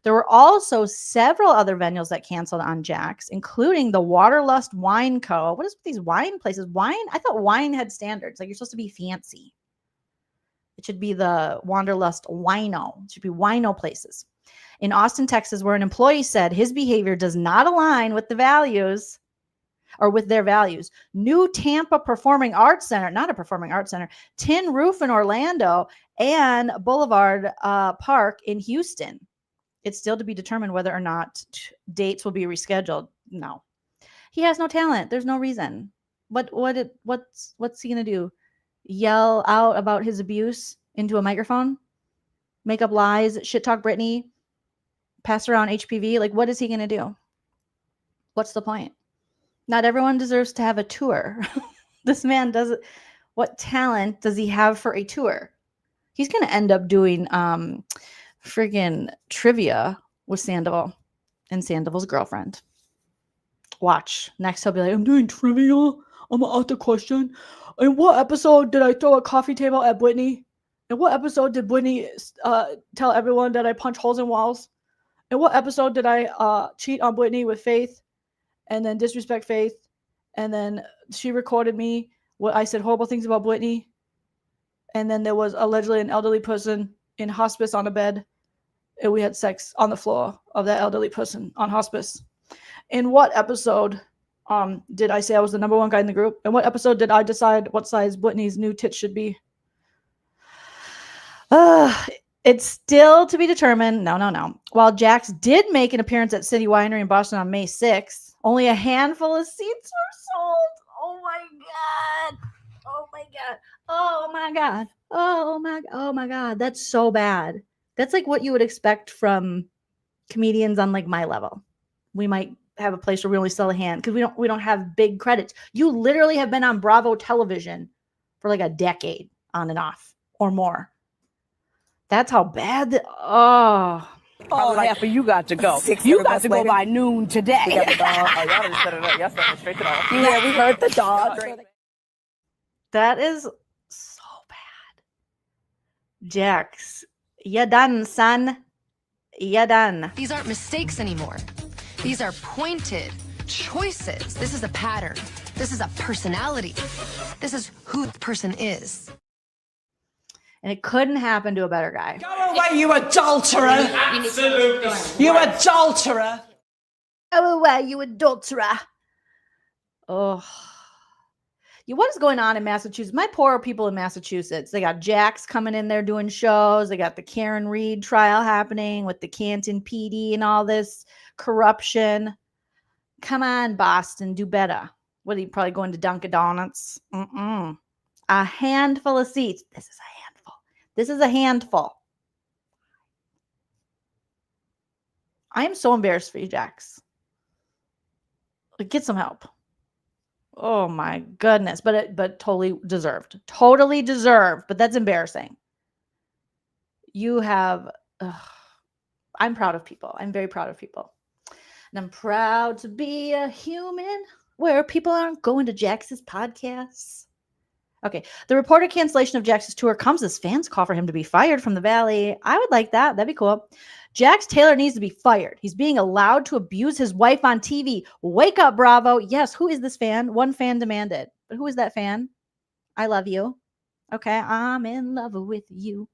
There were also several other venues that canceled on Jax, including the Waterlust Wine Co. What is with these wine places? Wine? I thought wine had standards. Like you're supposed to be fancy. It should be the Wanderlust Wino. It should be wino places. In Austin, Texas, where an employee said his behavior does not align with the values or with their values. New Tampa Performing Arts Center, not a performing arts center, Tin Roof in Orlando, and Boulevard Park in Houston. It's still to be determined whether or not dates will be rescheduled. No. He has no talent. There's no reason. What's he going to do? Yell out about his abuse into a microphone? Make up lies? Shit talk Brittany? Pass around HPV? Like, what is he going to do? What's the point? Not everyone deserves to have a tour. This man doesn't. What talent does he have for a tour? He's going to end up doing friggin' trivia with Sandoval and Sandoval's girlfriend. Watch. Next, he'll be like, I'm doing trivia. I'm going to ask the question. In what episode did I throw a coffee table at Brittany? In what episode did Brittany tell everyone that I punch holes in walls? In what episode did I cheat on Brittany with Faith and then disrespect Faith? And then she recorded me what I said horrible things about Brittany. And then there was allegedly an elderly person in hospice on a bed. And we had sex on the floor of that elderly person on hospice. In what episode did I say I was the number one guy in the group? In what episode did I decide what size Brittany's new tits should be? It's still to be determined. No. While Jax did make an appearance at City Winery in Boston on May 6th, only a handful of seats were sold. Oh my God. Oh my God. Oh my God. Oh my God. Oh my God. That's so bad. That's like what you would expect from comedians on like my level. We might have a place where we only sell a hand because we don't have big credits. You literally have been on Bravo television for like a decade on and off or more. That's how bad. Oh, half of you got to go. You got to go by noon today. Y'all just set it up. Y'all set it straight to the office. Yeah, we heard the dog. that is so bad. Jax, you done, son. You done. These aren't mistakes anymore. These are pointed choices. This is a pattern. This is a personality. This is who the person is. And it couldn't happen to a better guy. Go away, you adulterer. Absolutely. You adulterer. Go away, you adulterer. Oh. Yeah, what is going on in Massachusetts? My poor people in Massachusetts. They got Jax coming in there doing shows. They got the Karen Reed trial happening with the Canton PD and all this corruption. Come on, Boston, do better. What are you probably going to Dunkin' Donuts? A handful of seats. This is a handful. I am so embarrassed for you, Jax. Like, get some help. Oh my goodness. But totally deserved. Totally deserved. But that's embarrassing. You have, I'm proud of people. I'm very proud of people. And I'm proud to be a human where people aren't going to Jax's podcasts. Okay. The reported cancellation of Jax's tour comes as fans call for him to be fired from the Valley. I would like that. That'd be cool. Jax Taylor needs to be fired. He's being allowed to abuse his wife on TV. Wake up, Bravo. Yes. Who is this fan? One fan demanded. But who is that fan? I love you. Okay. I'm in love with you.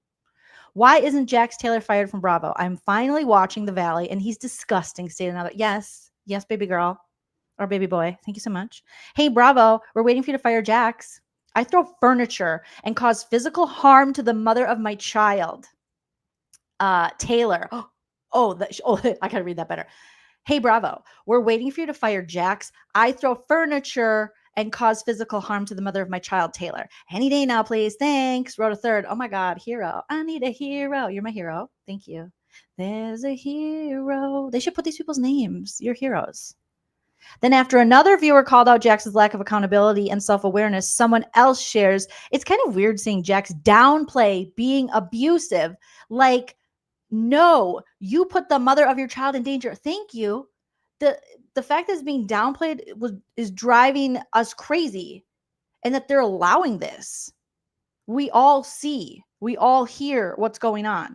Why isn't Jax Taylor fired from Bravo? I'm finally watching The Valley, and he's disgusting. State another. Yes, baby girl or baby boy. Thank you so much. Hey, Bravo, we're waiting for you to fire Jax. I throw furniture and cause physical harm to the mother of my child. Taylor. I gotta read that better. Hey, Bravo, we're waiting for you to fire Jax. I throw furniture and cause physical harm to the mother of my child, Taylor. Any day now, please. Thanks. Wrote a third. Oh my God, hero. I need a hero. You're my hero. Thank you. There's a hero. They should put these people's names. You're heroes. Then after another viewer called out Jax's lack of accountability and self-awareness, someone else shares, it's kind of weird seeing Jax downplay being abusive. Like, no, you put the mother of your child in danger. Thank you. The fact that it's being downplayed is driving us crazy, and that they're allowing this. We all see, we all hear what's going on,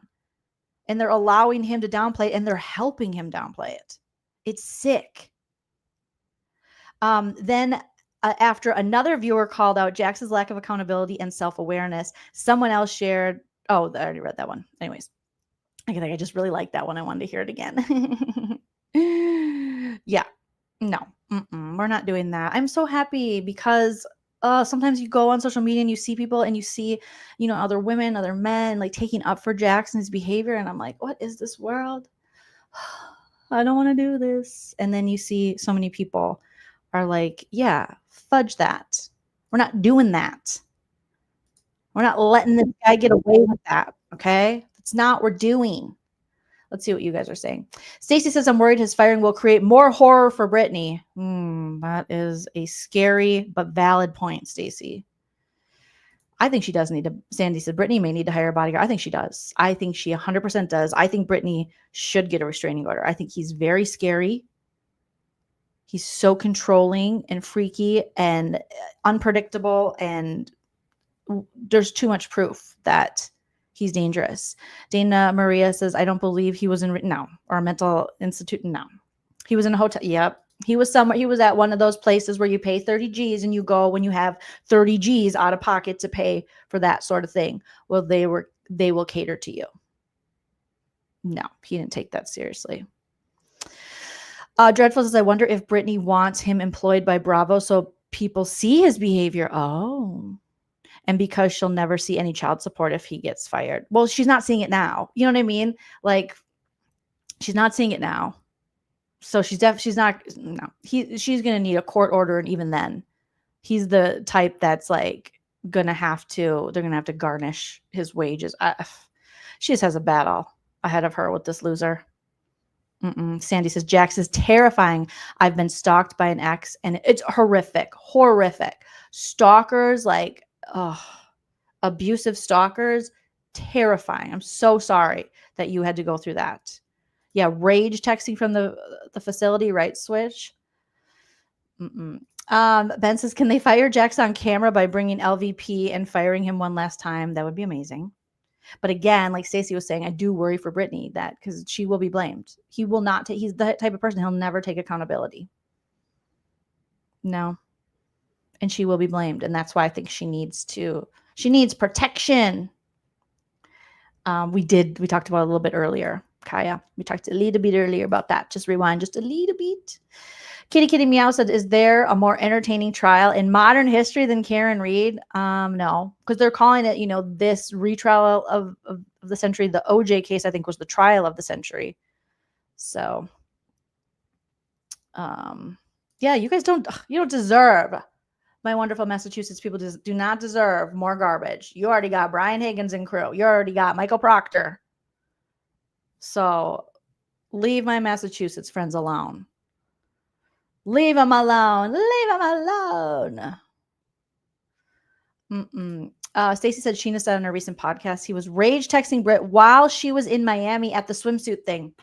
and they're allowing him to downplay it, and they're helping him downplay it. It's sick. Then after another viewer called out Jax's lack of accountability and self-awareness, someone else shared, I already read that one. Anyways, I think I just really liked that one. I wanted to hear it again. Yeah, no, we're not doing that. I'm so happy because sometimes you go on social media and you see people and you see, other women, other men like taking up for Jackson's behavior. And I'm like, what is this world? I don't want to do this. And then you see so many people are like, yeah, fudge that. We're not doing that. We're not letting this guy get away with that. Okay. That's not what we're doing. Let's see what you guys are saying. Stacy says, I'm worried his firing will create more horror for Brittany. That is a scary but valid point, Stacy. I think she does need to. Sandy said Brittany may need to hire a bodyguard. I think she does. I think she 100% does. I think Brittany should get a restraining order. I think he's very scary. He's so controlling and freaky and unpredictable, and there's too much proof that he's dangerous. Dana Maria says, I don't believe he was in, no, or a mental institute. No, he was in a hotel. Yep. He was somewhere. He was at one of those places where you pay 30 G's and you go when you have 30 G's out of pocket to pay for that sort of thing. Well, they will cater to you. No, he didn't take that seriously. Dreadful says, I wonder if Brittany wants him employed by Bravo so people see his behavior. Oh, and because she'll never see any child support if he gets fired. Well, she's not seeing it now. You know what I mean? Like, she's not seeing it now. So she's not, no, she's going to need a court order. And even then, he's the type that's like they're going to have to garnish his wages. She just has a battle ahead of her with this loser. Sandy says, Jax is terrifying. I've been stalked by an ex and it's horrific. Stalkers, like, abusive stalkers, terrifying. I'm so sorry that you had to go through that. Yeah, rage texting from the facility, right, Switch? Ben says, can they fire Jax on camera by bringing LVP and firing him one last time? That would be amazing. But again, like Stacey was saying, I do worry for Brittany that because she will be blamed. He will not take, he's the type of person, he'll never take accountability. No. And she will be blamed. And that's why I think she needs protection. We talked about it a little bit earlier. Kaya, we talked a little bit earlier about that. Just rewind just a little bit. Kitty Meow said, is there a more entertaining trial in modern history than Karen Reed? No, because they're calling it, this retrial of the century. The OJ case, I think, was the trial of the century. So, yeah, you guys don't deserve, my wonderful Massachusetts people do not deserve more garbage. You already got Brian Higgins and crew. You already got Michael Proctor. So Leave my Massachusetts friends alone. Leave them alone. Leave them alone. Stacey said Sheena said on a recent podcast he was rage texting Britt while she was in Miami at the swimsuit thing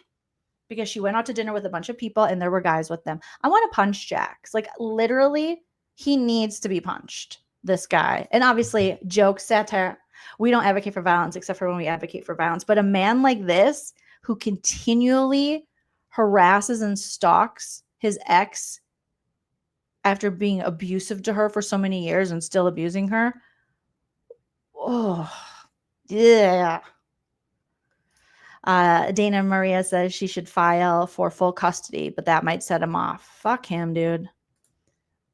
because she went out to dinner with a bunch of people and there were guys with them. I want to punch Jax. Like, literally, he needs to be punched, this guy. And obviously, joke, satire. We don't advocate for violence except for when we advocate for violence. But a man like this who continually harasses and stalks his ex after being abusive to her for so many years and still abusing her. Oh, yeah. Dana Maria says she should file for full custody, but that might set him off. Fuck him, dude.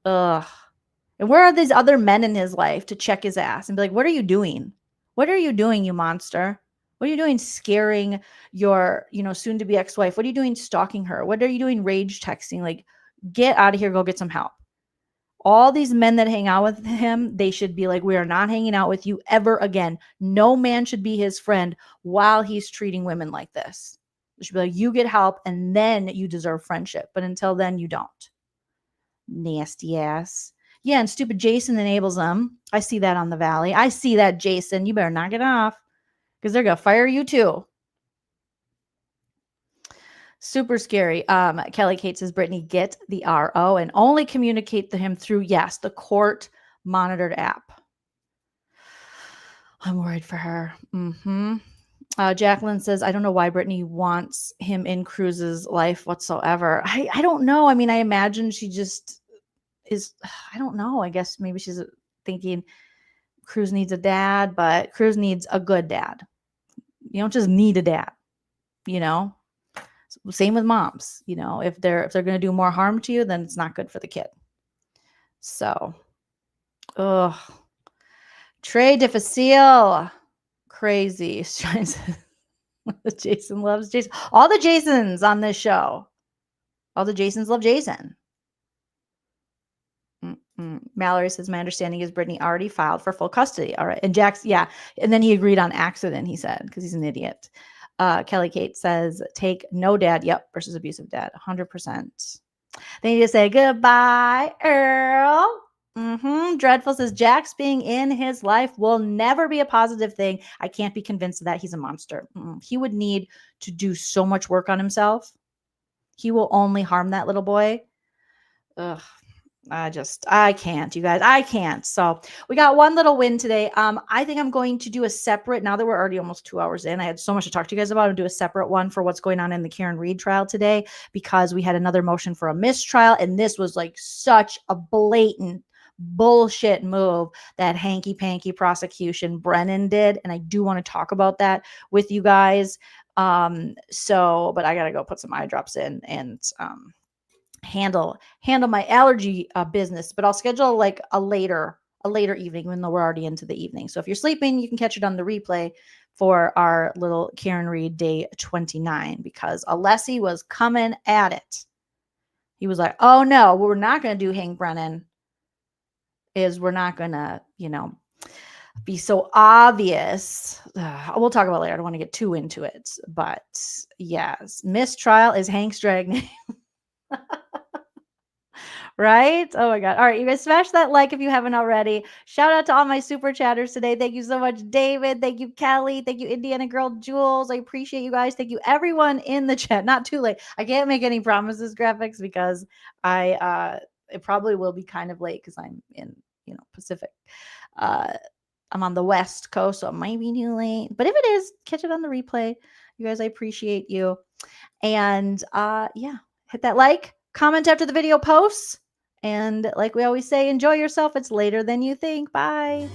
Ugh. And where are these other men in his life to check his ass and be like, what are you doing? What are you doing, you monster? What are you doing scaring your, soon to be ex-wife? What are you doing stalking her? What are you doing rage texting? Like, get out of here. Go get some help. All these men that hang out with him, they should be like, we are not hanging out with you ever again. No man should be his friend while he's treating women like this. It should be like, you get help and then you deserve friendship. But until then, you don't. Nasty ass. Yeah, and stupid Jason enables them. I see that on the Valley. I see that, Jason. You better knock it off because they're going to fire you too. Super scary. Kelly Kate says, Brittany, get the RO and only communicate to him through, yes, the court monitored app. I'm worried for her. Jacqueline says, I don't know why Brittany wants him in Cruz's life whatsoever. I don't know. I mean, I imagine she just is, I don't know. I guess maybe she's thinking Cruz needs a dad, but Cruz needs a good dad. You don't just need a dad, Same with moms, if they're going to do more harm to you, then it's not good for the kid. So, Trey difficile, crazy. Jason loves Jason. All the Jasons on this show. All the Jasons love Jason. Mallory says, my understanding is Brittany already filed for full custody. All right. And Jax, yeah. And then he agreed on accident, he said, because he's an idiot. Kelly Kate says, take no dad. Yep. Versus abusive dad. 100%. They need to say goodbye, Earl. Dreadful says, Jax being in his life will never be a positive thing. I can't be convinced of that. He's a monster. He would need to do so much work on himself. He will only harm that little boy. Ugh. I can't, you guys. I can't. So we got one little win today. I think I'm going to do a separate, now that we're already almost 2 hours in, I had so much to talk to you guys about, and do a separate one for what's going on in the Karen Reed trial today, because we had another motion for a mistrial, and this was like such a blatant bullshit move that hanky-panky prosecution Brennan did. And I do want to talk about that with you guys. But I got to go put some eye drops in and, handle my allergy business, but I'll schedule like a later evening, even though we're already into the evening. So if you're sleeping, you can catch it on the replay for our little Karen Reed day 29, because Alessi was coming at it. He was like, oh no, what we're not going to do, Hank Brennan, is we're not going to, be so obvious. We'll talk about it later. I don't want to get too into it, but yes, mistrial is Hank's drag name. Right? Oh my God. All right. You guys smash that like if you haven't already. Shout out to all my super chatters today. Thank you so much, David. Thank you, Kelly. Thank you, Indiana Girl Jules. I appreciate you guys. Thank you, everyone in the chat. Not too late. I can't make any promises, graphics, because it probably will be kind of late because I'm in, Pacific. I'm on the West Coast, so it might be too late. But if it is, catch it on the replay. You guys, I appreciate you. And hit that like, comment after the video posts. And like we always say, enjoy yourself. It's later than you think. Bye.